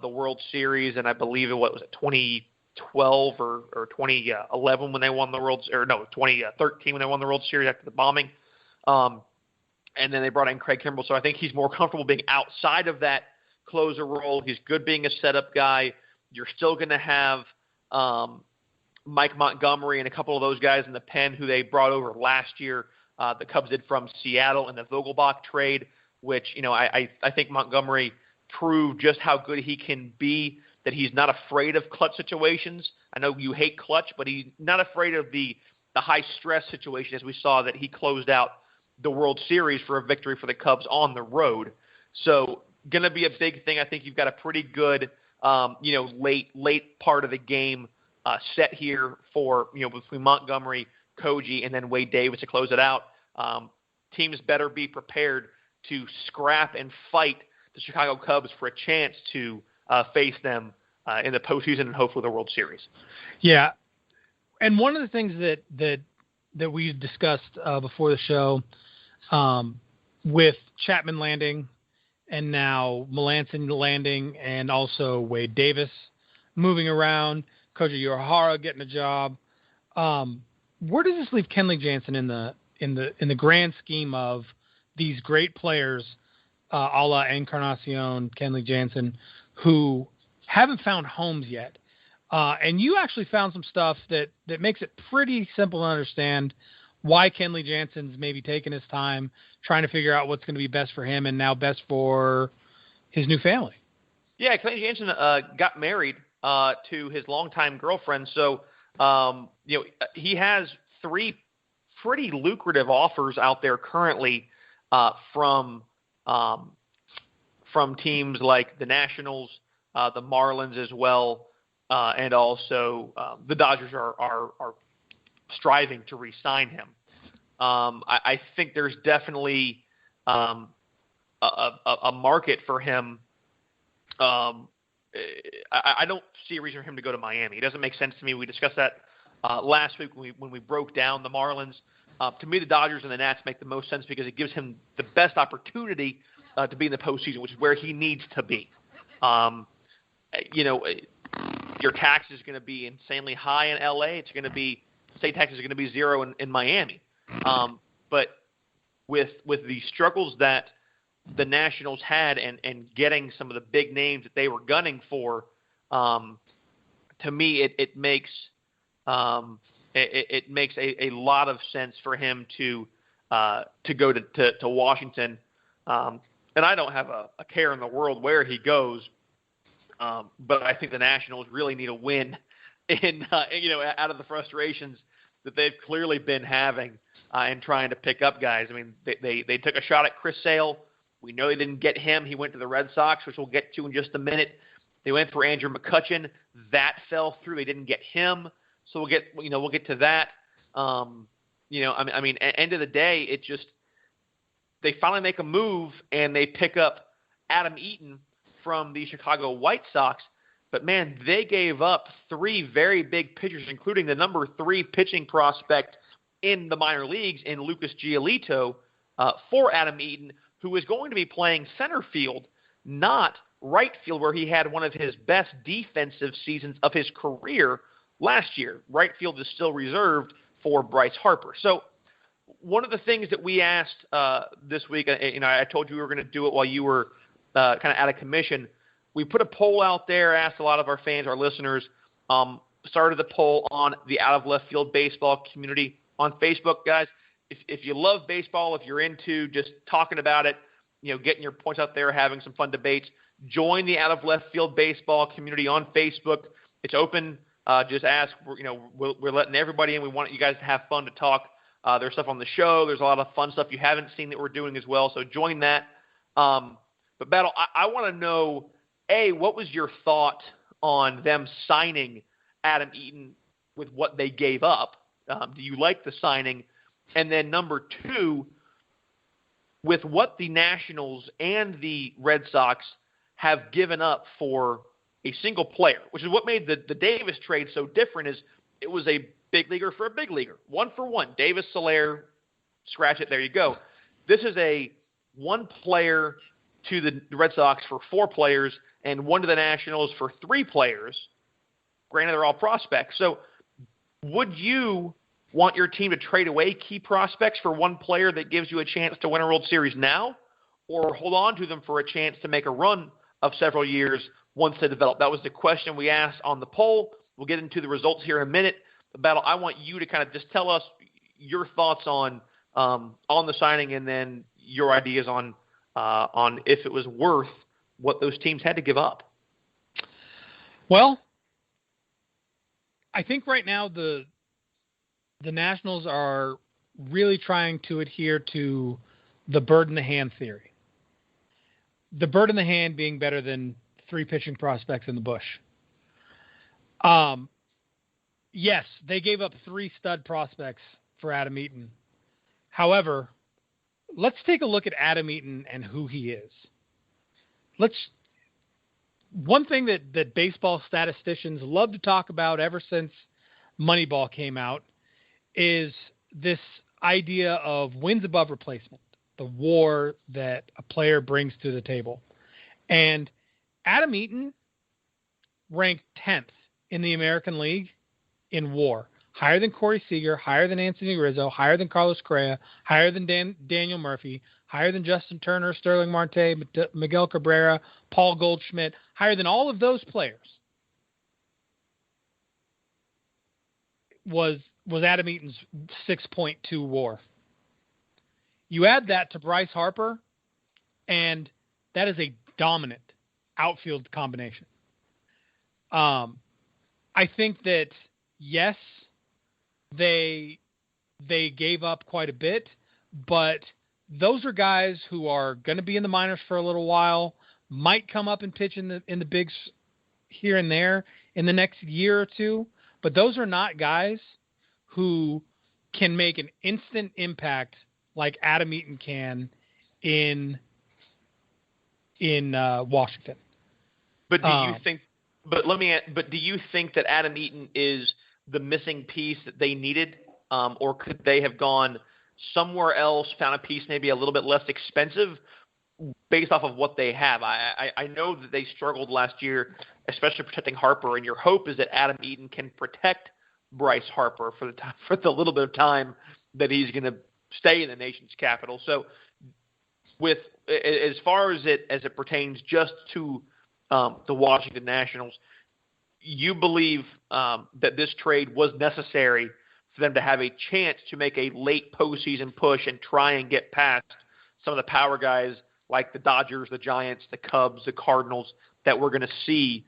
the World Series, and I believe it was 2012 or 2011 when they won the 2013 when they won the World Series after the bombing. And then they brought in Craig Kimbrell. So I think he's more comfortable being outside of that closer role. He's good being a setup guy. You're still going to have Mike Montgomery and a couple of those guys in the pen who they brought over last year. The Cubs did from Seattle in the Vogelbach trade, which, I think Montgomery proved just how good he can be, that he's not afraid of clutch situations. I know you hate clutch, but he's not afraid of the high-stress situation, as we saw that he closed out the World Series for a victory for the Cubs on the road. So going to be a big thing. I think you've got a pretty good, late part of the game set here for, between Montgomery, Koji, and then Wade Davis to close it out. Teams better be prepared to scrap and fight the Chicago Cubs for a chance to face them in the postseason and hopefully the World Series. Yeah. And one of the things that we discussed before the show with Chapman landing and now Melanson landing and also Wade Davis moving around, Koji Uehara getting a job. Where does this leave Kenley Jansen in the grand scheme of these great players, a la Encarnacion, Kenley Jansen, who haven't found homes yet? And you actually found some stuff that makes it pretty simple to understand why Kenley Jansen's maybe taking his time trying to figure out what's going to be best for him and now best for his new family. Yeah, Kenley Jansen got married to his longtime girlfriend, so he has 3 pretty lucrative offers out there currently from teams like the Nationals, the Marlins as well, and also the Dodgers are striving to re-sign him. I think there's definitely a market for him. I don't see a reason for him to go to Miami. It doesn't make sense to me. We discussed that last week when we broke down the Marlins. To me, the Dodgers and the Nats make the most sense because it gives him the best opportunity to be in the postseason, which is where he needs to be. Your tax is going to be insanely high in LA. State taxes are going to be 0 in Miami. But with the struggles that the Nationals had and getting some of the big names that they were gunning for, to me it makes it makes a lot of sense for him to go to Washington. and I don't have a care in the world where he goes, but I think the Nationals really need a win out of the frustrations that they've clearly been having and trying to pick up guys. I mean, they took a shot at Chris Sale. We know they didn't get him. He went to the Red Sox, which we'll get to in just a minute. They went for Andrew McCutchen. That fell through. They didn't get him. So we'll get to that. End of the day, it just they finally make a move and they pick up Adam Eaton from the Chicago White Sox. But man, they gave up 3 very big pitchers, including the number 3 pitching prospect in the minor leagues in Lucas Giolito for Adam Eaton, who is going to be playing center field, not right field, where he had one of his best defensive seasons of his career last year. Right field is still reserved for Bryce Harper. So one of the things that we asked this week, I told you we were going to do it while you were kind of out of commission. We put a poll out there, asked a lot of our fans, our listeners, started the poll on the Out of Left Field baseball community on Facebook. Guys, if you love baseball, if you're into just talking about it, getting your points out there, having some fun debates, join the Out of Left Field baseball community on Facebook. It's open. Just ask. We're letting everybody in. We want you guys to have fun, to talk. There's stuff on the show. There's a lot of fun stuff you haven't seen that we're doing as well. So join that. But Battle, I want to know, A, what was your thought on them signing Adam Eaton with what they gave up? Do you like the signing? And then number 2, with what the Nationals and the Red Sox have given up for a single player, which is what made the Davis trade so different, is it was a big leaguer for a big leaguer. 1-for-1. Davis, Soler, scratch it, there you go. This is a 1 player to the Red Sox for 4 players and 1 to the Nationals for 3 players. Granted, they're all prospects. So would you want your team to trade away key prospects for 1 player that gives you a chance to win a World Series now, or hold on to them for a chance to make a run of several years once they develop? That was the question we asked on the poll. We'll get into the results here in a minute. Battle, I want you to kind of just tell us your thoughts on the signing, and then your ideas on if it was worth what those teams had to give up. Well, I think right now the Nationals are really trying to adhere to the bird in the hand theory. The bird in the hand being better than 3 pitching prospects in the bush. Yes, they gave up 3 stud prospects for Adam Eaton. However, let's take a look at Adam Eaton and who he is. One thing that baseball statisticians love to talk about ever since Moneyball came out is this idea of wins above replacement, the WAR that a player brings to the table. And Adam Eaton ranked 10th in the American League in WAR, higher than Corey Seager, higher than Anthony Rizzo, higher than Carlos Correa, higher than Daniel Murphy, higher than Justin Turner, Sterling Marte, Miguel Cabrera, Paul Goldschmidt, higher than all of those players was Adam Eaton's 6.2 WAR. You add that to Bryce Harper, and that is a dominant outfield combination. I think that, yes, they gave up quite a bit, but those are guys who are going to be in the minors for a little while, might come up and pitch in the bigs here and there in the next year or 2, but those are not guys who can make an instant impact like Adam Eaton can in Washington. But do you think? But do you think that Adam Eaton is the missing piece that they needed, or could they have gone somewhere else, found a piece maybe a little bit less expensive, based off of what they have? I know that they struggled last year, especially protecting Harper, and your hope is that Adam Eaton can protect Bryce Harper for the little bit of time that he's going to stay in the nation's capital. So, with as far as it pertains just to the Washington Nationals, you believe that this trade was necessary for them to have a chance to make a late postseason push and try and get past some of the power guys like the Dodgers, the Giants, the Cubs, the Cardinals that we're going to see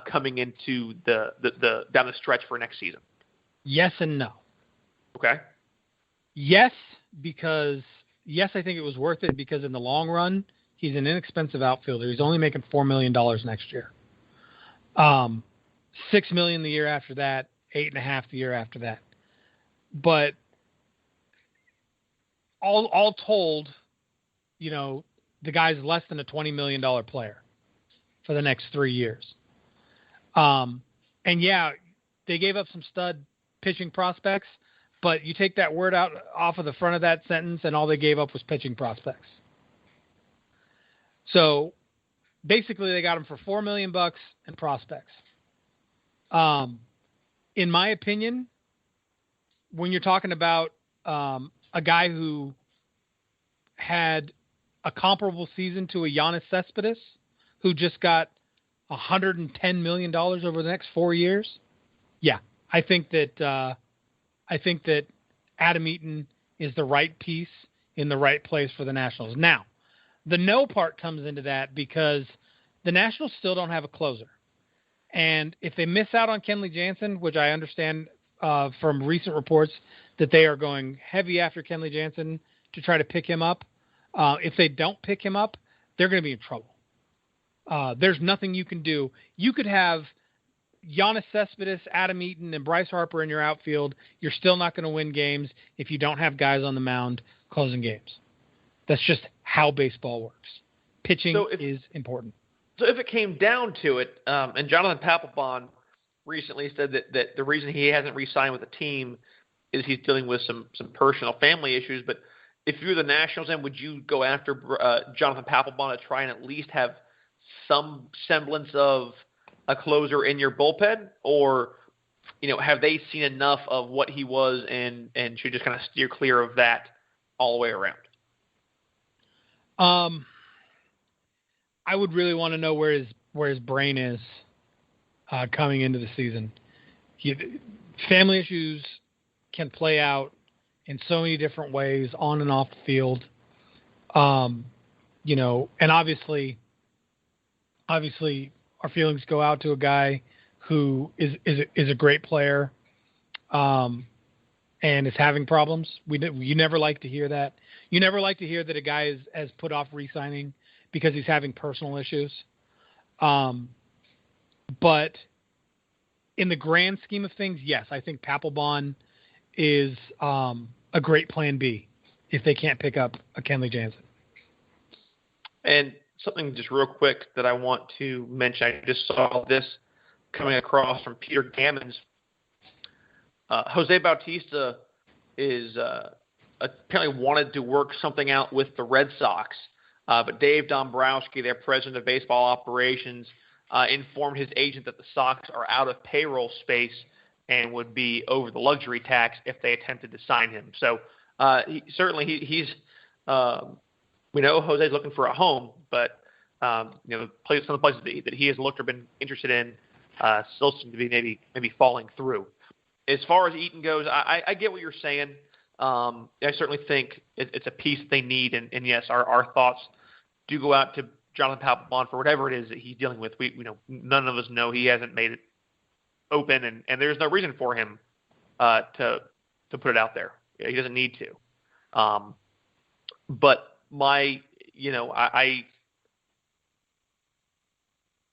coming into the down the stretch for next season? Yes and no. Okay. Yes, because I think it was worth it because in the long run, he's an inexpensive outfielder. He's only making $4 million next year. $6 million the year after that, $8.5 million the year after that. But all told, the guy's less than a $20 million player for the next 3 years. And yeah, they gave up some stud pitching prospects, but you take that word out off of the front of that sentence, and all they gave up was pitching prospects. So basically, they got him for $4 million and prospects. In my opinion, when you're talking about a guy who had a comparable season to a Giannis Cespedes, who just got $110 million over the next 4 years, yeah, I think that Adam Eaton is the right piece in the right place for the Nationals. Now, the no part comes into that because the Nationals still don't have a closer. And if they miss out on Kenley Jansen, which I understand from recent reports that they are going heavy after Kenley Jansen to try to pick him up, if they don't pick him up, they're going to be in trouble. There's nothing you can do. You could have Giannis Cespedes, Adam Eaton, and Bryce Harper in your outfield. You're still not going to win games if you don't have guys on the mound closing games. That's just how baseball works. Pitching is important. So if it came down to it, and Jonathan Papelbon recently said that the reason he hasn't re-signed with the team is he's dealing with some personal family issues. But if you're the Nationals, then would you go after Jonathan Papelbon to try and at least have some semblance of a closer in your bullpen, or have they seen enough of what he was and should just kind of steer clear of that all the way around? I would really want to know where his brain is coming into the season. Family issues can play out in so many different ways on and off the field. And obviously our feelings go out to a guy who is a great player and is having problems. You never like to hear that. You never like to hear that a guy has put off re-signing because he's having personal issues. But in the grand scheme of things, yes, I think Papelbon is a great plan B if they can't pick up a Kenley Jansen. And something just real quick that I want to mention. I just saw this coming across from Peter Gammons. Jose Bautista is apparently wanted to work something out with the Red Sox, but Dave Dombrowski, their president of baseball operations, informed his agent that the Sox are out of payroll space and would be over the luxury tax if they attempted to sign him. So he's we know Jose's looking for a home, but some of the places that he has looked or been interested in still seem to be maybe falling through. As far as Eaton goes, I get what you're saying. I certainly think it's a piece that they need, and yes, our thoughts do go out to Jonathan Papelbon for whatever it is that he's dealing with. None of us know. He hasn't made it open, and there's no reason for him to put it out there. He doesn't need to. But I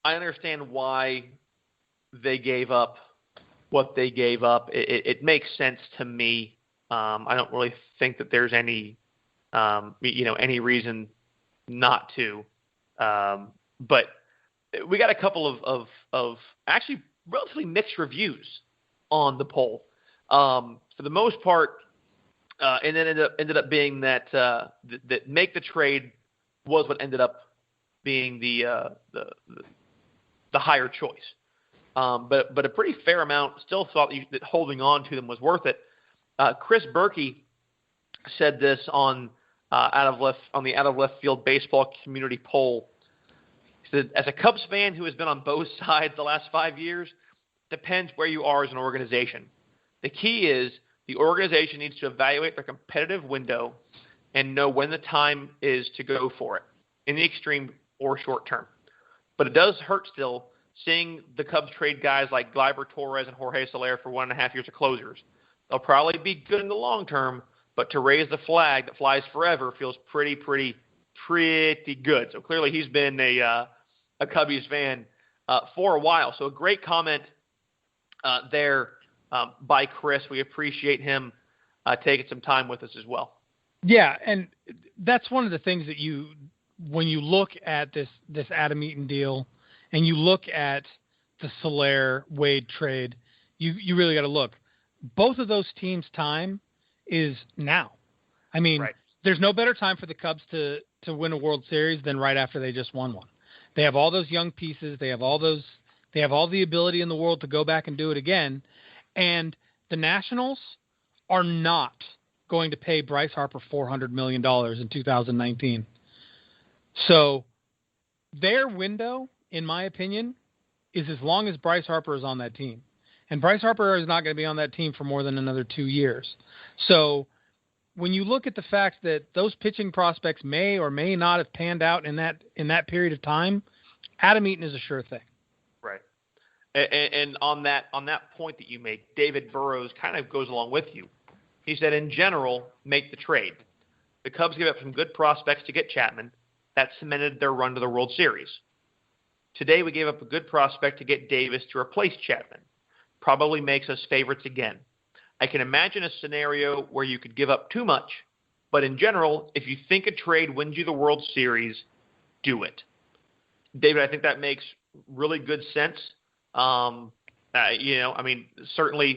understand why they gave up what they gave up. It makes sense to me. I don't really think that there's any reason not to. But we got a couple of actually relatively mixed reviews on the poll. For the most part, and then ended up being that that make the trade was what ended up being the higher choice. But a pretty fair amount still thought that holding on to them was worth it. Chris Berkey said this on the out of left field baseball community poll. He said, as a Cubs fan who has been on both sides the last 5 years, depends where you are as an organization. The key is the organization needs to evaluate their competitive window and know when the time is to go for it. in the extreme or short term. But it does hurt still seeing the Cubs trade guys like Gleyber Torres and Jorge Soler for 1.5 years of closers. They'll probably be good in the long term, but to raise the flag that flies forever feels pretty good. So clearly he's been a Cubbies fan for a while. So a great comment there by Chris. We appreciate him taking some time with us as well. Yeah, and that's one of the things that when you look at this Adam Eaton deal and you look at the Soler-Wade trade, you really got to look. Both of those teams' time is now. I mean, right. There's no better time for the Cubs to win a World Series than right after they just won one. They have all those young pieces. They have all the ability in the world to go back and do it again. And the Nationals are not going to pay Bryce Harper $400 million in 2019. So their window, in my opinion, is as long as Bryce Harper is on that team. And Bryce Harper is not going to be on that team for more than another 2 years. So when you look at the fact that those pitching prospects may or may not have panned out in that period of time, Adam Eaton is a sure thing. Right. And on that point that you make, David Burrows kind of goes along with you. He said, in general, make the trade. The Cubs gave up some good prospects to get Chapman. That cemented their run to the World Series. Today we gave up a good prospect to get Davis to replace Chapman. Probably makes us favorites again. I can imagine a scenario where you could give up too much, but in general, if you think a trade wins you the World Series, do it. David, I think that makes really good sense. Certainly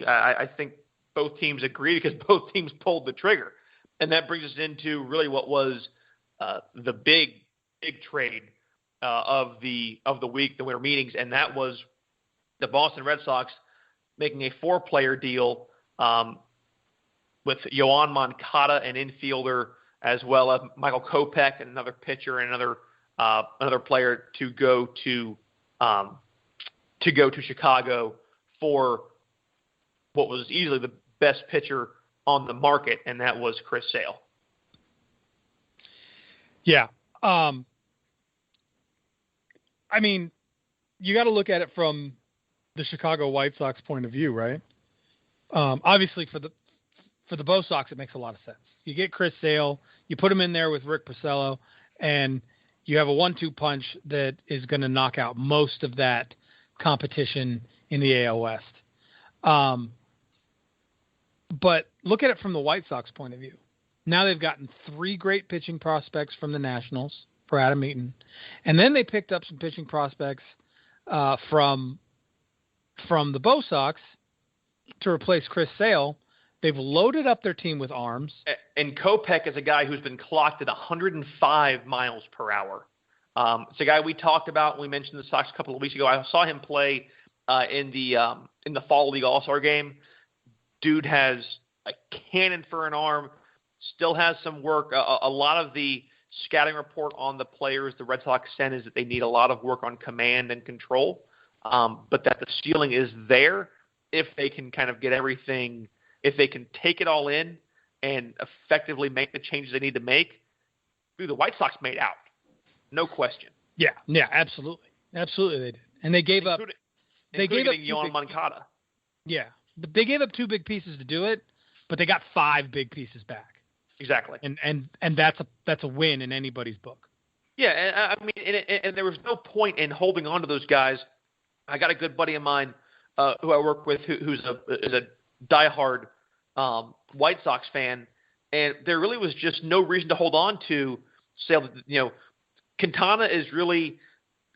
I think both teams agree because both teams pulled the trigger. And that brings us into really what was the big trade of the week, the winter meetings, and that was the Boston Red Sox making a 4-player deal with Yoan Moncada, an infielder, as well as Michael Kopech, another pitcher, and another player to go to Chicago for what was easily the best pitcher on the market, and that was Chris Sale. Yeah. I mean, you got to look at it from the Chicago White Sox point of view, right? Obviously, for the Bo Sox, it makes a lot of sense. You get Chris Sale, you put him in there with Rick Porcello, and you have a 1-2 punch that is going to knock out most of that competition in the AL West. But look at it from the White Sox point of view. Now they've gotten 3 great pitching prospects from the Nationals for Adam Eaton, and then they picked up some pitching prospects from the Bo Sox to replace Chris Sale. They've loaded up their team with arms. And Kopech is a guy who's been clocked at 105 miles per hour. It's a guy we talked about when we mentioned the Sox a couple of weeks ago. I saw him play in the Fall League All-Star game. Dude has a cannon for an arm, still has some work. A lot of the scouting report on the players the Red Sox send is that they need a lot of work on command and control, but that the ceiling is there if they can kind of get everything, if they can take it all in and effectively make the changes they need to make. Dude, the White Sox made out. No question. Yeah, absolutely. Absolutely they did. And they gave up Yoan Moncada. Yeah. They gave up 2 big pieces to do it, but they got 5 big pieces back. Exactly. And that's a win in anybody's book. Yeah, and I mean, and there was no point in holding on to those guys. I got a good buddy of mine who I work with who's a diehard White Sox fan, and there really was just no reason to hold on to Sale. Quintana is really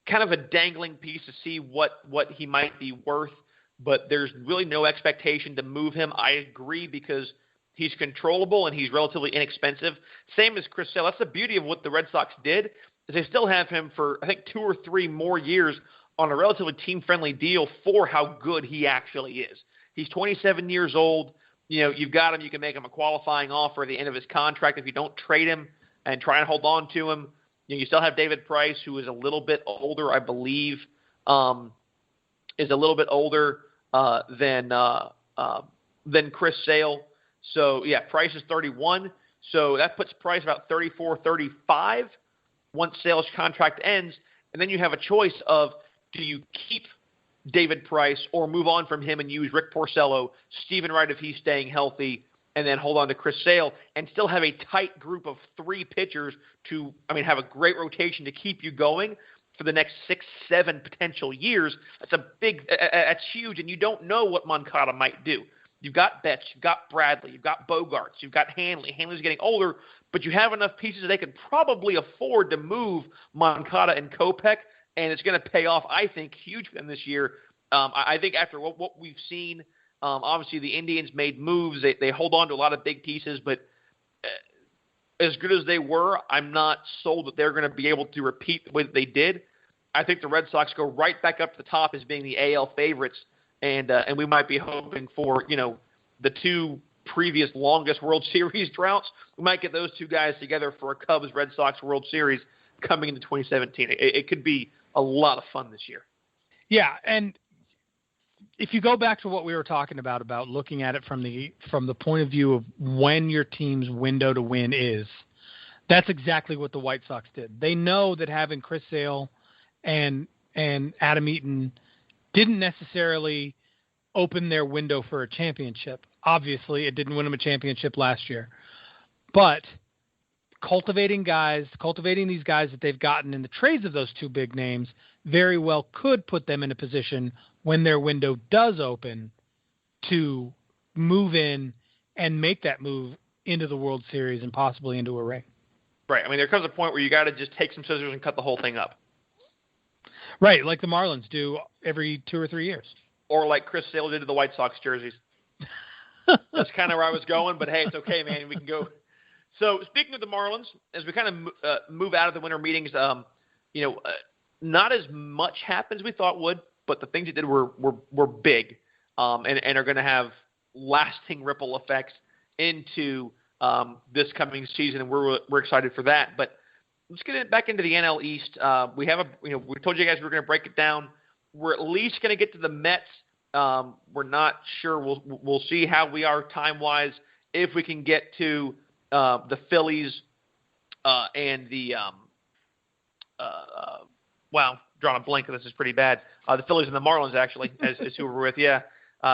kind of a dangling piece to see what he might be worth, but there's really no expectation to move him. I agree because he's controllable and he's relatively inexpensive. Same as Chris Sale. That's the beauty of what the Red Sox did, is they still have him for, I think, 2 or 3 more years on a relatively team-friendly deal for how good he actually is. He's 27 years old. You've got him. You can make him a qualifying offer at the end of his contract if you don't trade him and try and hold on to him. You still have David Price, who is a little bit older, I believe, is a little bit older than Chris Sale. So, yeah, Price is 31. So that puts Price about 34, 35. once Sale's contract ends, and then you have a choice of, do you keep David Price or move on from him and use Rick Porcello, Stephen Wright if he's staying healthy, and then hold on to Chris Sale and still have a tight group of 3 pitchers to, have a great rotation to keep you going for the next 6, 7 potential years. That's huge, and you don't know what Moncada might do. You've got Betts, you've got Bradley, you've got Bogarts, you've got Hanley. Hanley's getting older, but you have enough pieces that they can probably afford to move Moncada and Kopech, and it's going to pay off, I think, huge for them this year. I think after what we've seen, obviously the Indians made moves. They hold on to a lot of big pieces, but as good as they were, I'm not sold that they're going to be able to repeat the way that they did. I think the Red Sox go right back up to the top as being the AL favorites, and we might be hoping for, the 2 previous longest World Series droughts. We might get those 2 guys together for a Cubs-Red Sox World Series coming into 2017. It could be a lot of fun this year. Yeah, and if you go back to what we were talking about looking at it from the point of view of when your team's window to win is, that's exactly what the White Sox did. They know that having Chris Sale and Adam Eaton didn't necessarily open their window for a championship. Obviously, it didn't win them a championship last year. But cultivating these guys that they've gotten in the trades of those 2 big names very well could put them in a position when their window does open to move in and make that move into the World Series and possibly into a ring. Right. There comes a point where you got to just take some scissors and cut the whole thing up. Right, like the Marlins do every 2 or 3 years. Or like Chris Sale did to the White Sox jerseys. That's kind of where I was going, but hey, it's okay, man. We can go. So speaking of the Marlins, as we kind of move out of the winter meetings, not as much happened as we thought would, but the things it did were big, and are going to have lasting ripple effects into this coming season, and we're excited for that. But let's get back into the NL East. We told you guys we were going to break it down. We're at least going to get to the Mets. We're not sure. We'll see how we are time-wise. If we can get to the Phillies and the drawing a blank. This is pretty bad. The Phillies and the Marlins, actually, is who we're with. Yeah,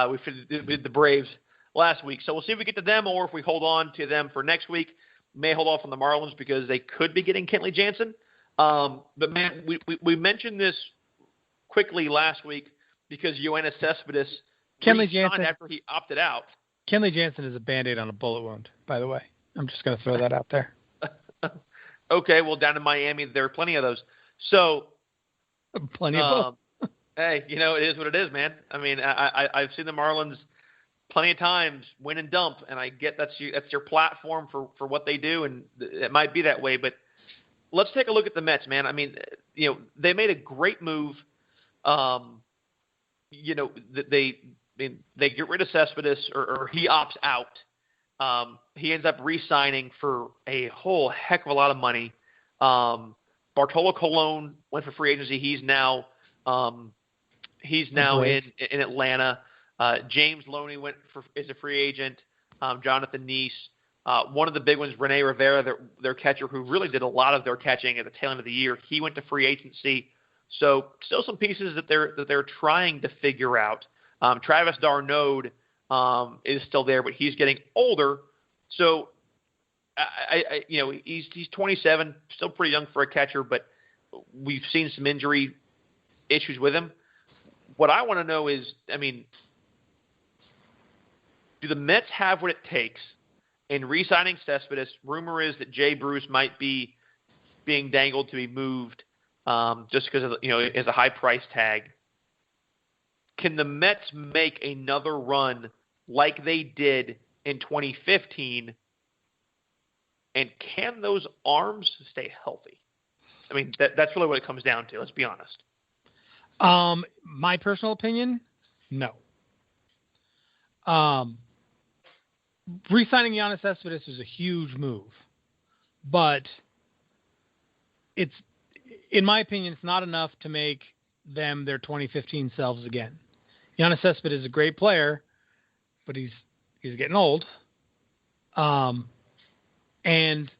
we did the Braves last week. So we'll see if we get to them, or if we hold on to them for next week. May hold off on the Marlins because they could be getting Kenley Jansen. But man, we mentioned this quickly last week because Yoenis Cespedes resigned after he opted out. Kenley Jansen is a Band-Aid on a bullet wound, by the way. I'm just going to throw that out there. Okay, well, down in Miami, there are plenty of those. So, plenty of those. Hey, it is what it is, man. I've seen the Marlins plenty of times win and dump, and I get that's your platform for what they do, and it might be that way. But let's take a look at the Mets, man. They made a great move. They get rid of Cespedes, or he opts out. He ends up re-signing for a whole heck of a lot of money. Bartolo Colon went for free agency. He's now in Atlanta. James Loney went as a free agent. Jonathan Neese. One of the big ones, Rene Rivera, their catcher, who really did a lot of their catching at the tail end of the year. He went to free agency. So still some pieces that they're trying to figure out. Travis d'Arnaud is still there, but he's getting older. So he's 27, still pretty young for a catcher, but we've seen some injury issues with him. What I want to know is, do the Mets have what it takes in re-signing Cespedes? Rumor is that Jay Bruce might be being dangled to be moved just because of as a high price tag. Can the Mets make another run like they did in 2015? And can those arms stay healthy? That's really what it comes down to. Let's be honest. My personal opinion, no. Re-signing Yoenis Cespedes is a huge move, but it's, in my opinion, it's not enough to make them their 2015 selves again. Yoenis Cespedes is a great player, but he's getting old. And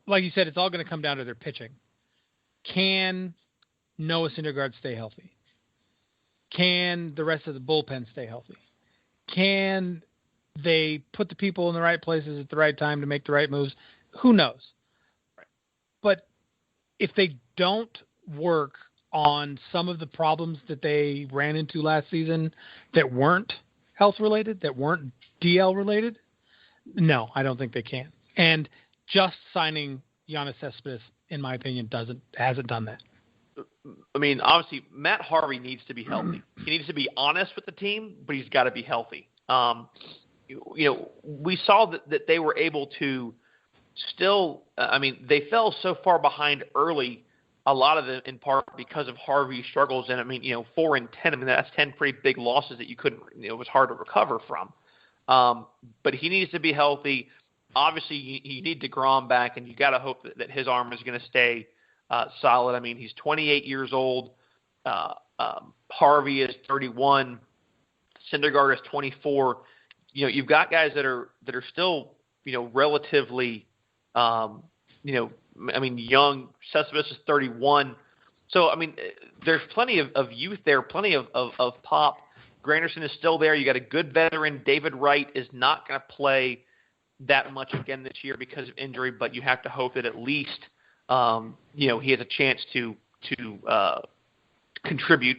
like you said, it's all going to come down to their pitching. Can Noah Syndergaard stay healthy? Can the rest of the bullpen stay healthy? Can they put the people in the right places at the right time to make the right moves? Who knows? Right. But if they don't work on some of the problems that they ran into last season that weren't health-related, that weren't DL-related, no, I don't think they can. And just signing Giannis Cespedes, in my opinion, hasn't done that. I mean, obviously, Matt Harvey needs to be healthy. He needs to be honest with the team, but he's got to be healthy. We saw that they were able to still they fell so far behind early, a lot of it in part because of Harvey's struggles. And, 4-10, that's 10 pretty big losses that you couldn't, it was hard to recover from. But he needs to be healthy. Obviously, you need DeGrom back, and you got to hope that his arm is going to stay solid. He's 28 years old. Harvey is 31. Syndergaard is 24. You've got guys that are still, relatively, young. Cespedes is 31. So, there's plenty of youth there, plenty of pop. Granderson is still there. You got a good veteran. David Wright is not going to play that much again this year because of injury, but you have to hope that at least, he has a chance to contribute.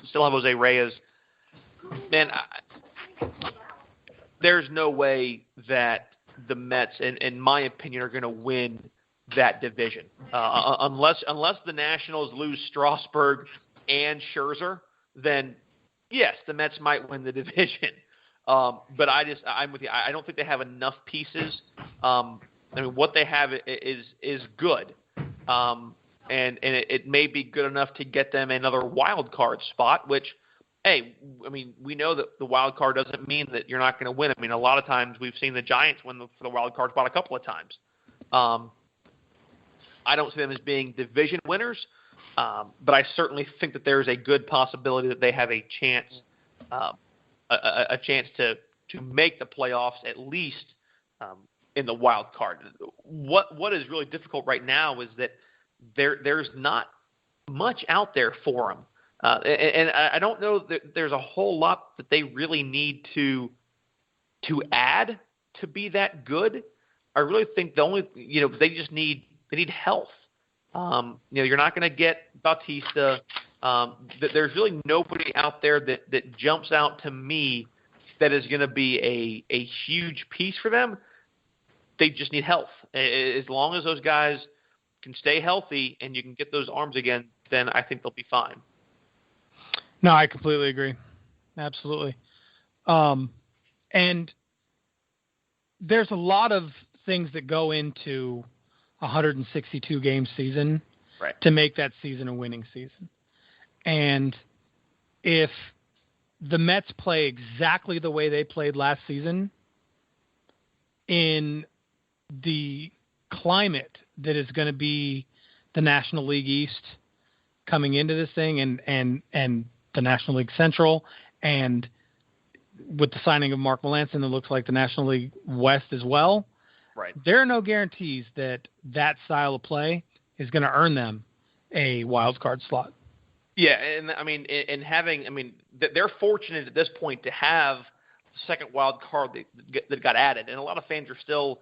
Still have Jose Reyes. Man, there's no way that the Mets, in my opinion, are going to win that division unless the Nationals lose Strasburg and Scherzer. Then yes, the Mets might win the division. But I'm with you. I don't think they have enough pieces. What they have is good, and it may be good enough to get them another wild card spot, which. Hey, we know that the wild card doesn't mean that you're not going to win. A lot of times we've seen the Giants win for the wild card spot a couple of times. I don't see them as being division winners, but I certainly think that there's a good possibility that they have a chance, a chance to make the playoffs at least in the wild card. What is really difficult right now is that there's not much out there for them. And I don't know that there's a whole lot that they really need to add to be that good. I really think they just need health. You're not going to get Bautista. There's really nobody out there that jumps out to me that is going to be a huge piece for them. They just need health. As long as those guys can stay healthy and you can get those arms again, then I think they'll be fine. No, I completely agree. Absolutely. And there's a lot of things that go into a 162-game season to make that season a winning season. And if the Mets play exactly the way they played last season in the climate that is going to be the National League East coming into this thing and the National League Central, and with the signing of Mark Melancon, it looks like the National League West as well. Right. There are no guarantees that style of play is going to earn them a wild card slot. Yeah, and they're fortunate at this point to have the second wild card that got added, and a lot of fans are still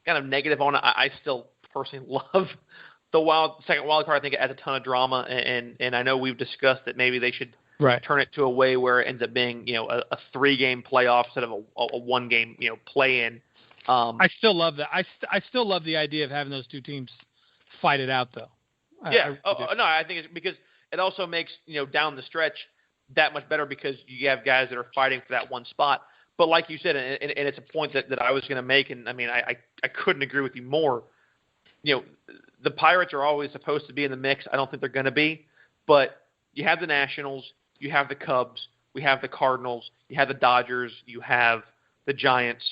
kind of negative on it. I still personally love the second wild card. I think it adds a ton of drama, and I know we've discussed that maybe they should turn it to a way where it ends up being a 3-game playoff instead of a 1-game play-in. I still love that. I still love the idea of having those two teams fight it out, though. I think it's because it also makes down the stretch that much better because you have guys that are fighting for that one spot. But like you said, and it's a point that I was going to make, and I couldn't agree with you more. The Pirates are always supposed to be in the mix. I don't think they're going to be, but you have the Nationals, you have the Cubs, we have the Cardinals, you have the Dodgers, you have the Giants.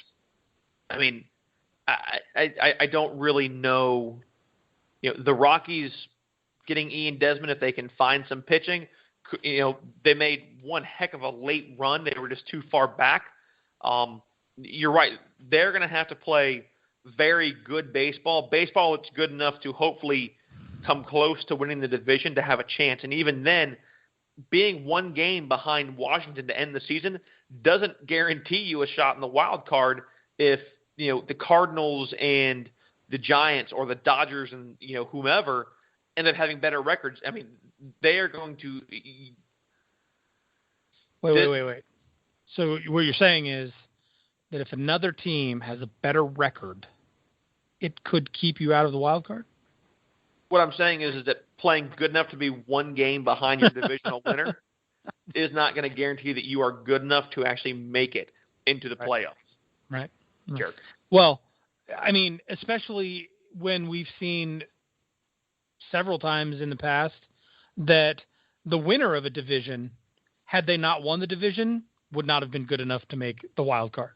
I don't really know. The Rockies getting Ian Desmond, if they can find some pitching, they made one heck of a late run. They were just too far back. You're right. They're going to have to play very good baseball that's good enough to hopefully come close to winning the division to have a chance. And even then, being one game behind Washington to end the season doesn't guarantee you a shot in the wild card if, the Cardinals and the Giants or the Dodgers and, whomever end up having better records. I mean, they are going to Wait. So what you're saying is that if another team has a better record, it could keep you out of the wild card? What I'm saying is that playing good enough to be one game behind your divisional winner is not going to guarantee that you are good enough to actually make it into the playoffs. Right. Jerk. Well, I mean, especially when we've seen several times in the past that the winner of a division, had they not won the division, would not have been good enough to make the wild card.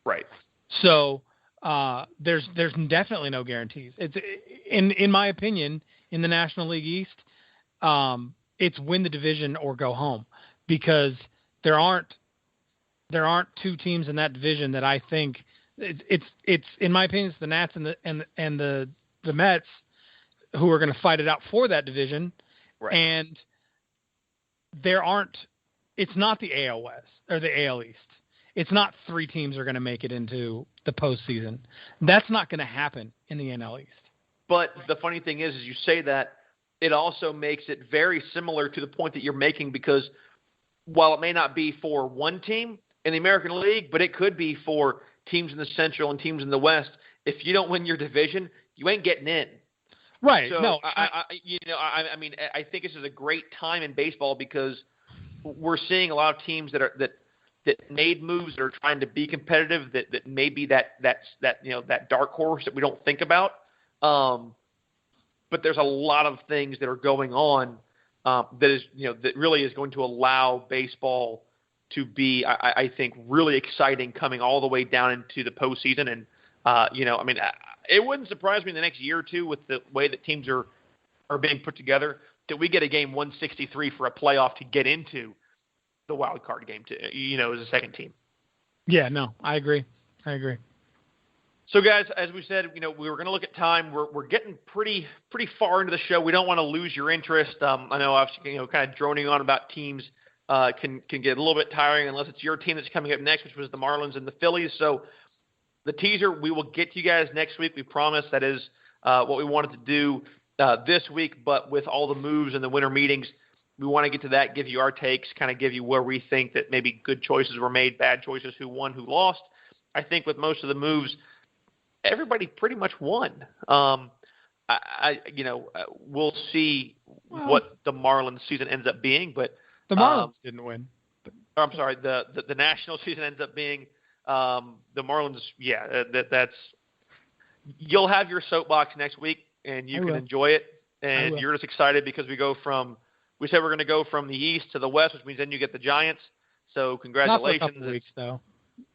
Right. So there's definitely no guarantees. It's in my opinion, in the National League East, it's win the division or go home, because there aren't two teams in that division that I think it's in my opinion, it's the Nats and the Mets who are going to fight it out for that division. Right. And it's not the AL West or the AL East. It's not three teams are going to make it into the postseason. That's not going to happen in the NL East. But the funny thing is you say that, it also makes it very similar to the point that you're making, because while it may not be for one team in the American League, but it could be for teams in the Central and teams in the West, if you don't win your division, you ain't getting in. Right. So, no, I mean, I think this is a great time in baseball, because we're seeing a lot of teams that made moves that are trying to be competitive, that may be that dark horse that we don't think about. But there's a lot of things that are going on that really is going to allow baseball to be, I think, really exciting coming all the way down into the postseason. And it wouldn't surprise me in the next year or two, with the way that teams are being put together, that we get a game 163 for a playoff to get into the wild card game as a second team. Yeah, no, I agree. So, guys, as we said, we were going to look at time. We're getting pretty far into the show. We don't want to lose your interest. I know, obviously, kind of droning on about teams can get a little bit tiring unless it's your team that's coming up next, which was the Marlins and the Phillies. So, the teaser, we will get to you guys next week. We promise. That is what we wanted to do this week. But with all the moves and the winter meetings, we want to get to that, give you our takes, kind of give you where we think that maybe good choices were made, bad choices, who won, who lost. I think with most of the moves, everybody pretty much won. We'll see what the Marlins season ends up being, but the Marlins didn't win. I'm sorry, the National season ends up being the Marlins. Yeah, that's. You'll have your soapbox next week, and you can enjoy it, and you're just excited because we said we're going to go from the East to the West, which means then you get the Giants. So congratulations. Not for a couple weeks, though.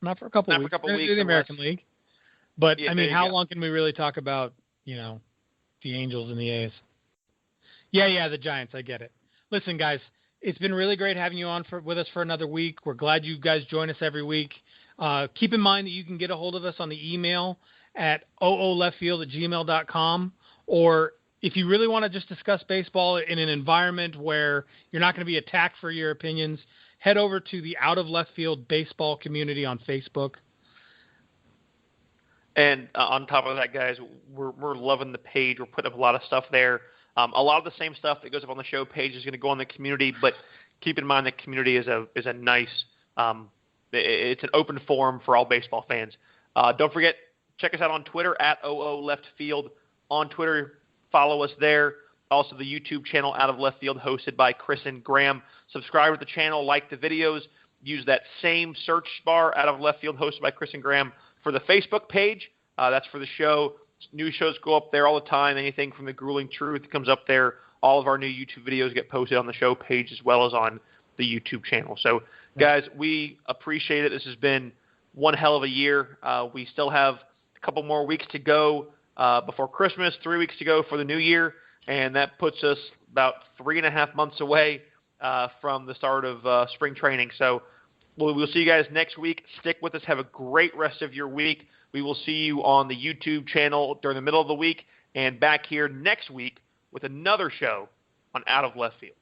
Not for a couple weeks. Not for a couple weeks. The American League. But, yeah, I mean, how long can we really talk about, the Angels and the A's? Yeah, the Giants. I get it. Listen, guys, it's been really great having you on with us for another week. We're glad you guys join us every week. Keep in mind that you can get a hold of us on the email at ooleftfield@gmail.com, or if you really want to just discuss baseball in an environment where you're not going to be attacked for your opinions, head over to the Out of Left Field baseball community on Facebook. And on top of that, guys, we're loving the page. We're putting up a lot of stuff there. A lot of the same stuff that goes up on the show page is going to go on the community, but keep in mind the community is a nice it's an open forum for all baseball fans. Don't forget, check us out on Twitter at OOLeftField on Twitter. Follow us there. Also, the YouTube channel Out of Left Field, hosted by Chris and Graham. Subscribe to the channel, like the videos. Use that same search bar, Out of Left Field, hosted by Chris and Graham, for the Facebook page. That's for the show. New shows go up there all the time. Anything from The Grueling Truth comes up there. All of our new YouTube videos get posted on the show page as well as on the YouTube channel. So, guys, we appreciate it. This has been one hell of a year. We still have a couple more weeks to go before Christmas, 3 weeks to go for the new year, and that puts us about 3.5 months away from the start of spring training. So we'll see you guys next week. Stick with us. Have a great rest of your week. We will see you on the YouTube channel during the middle of the week and back here next week with another show on Out of Left Field.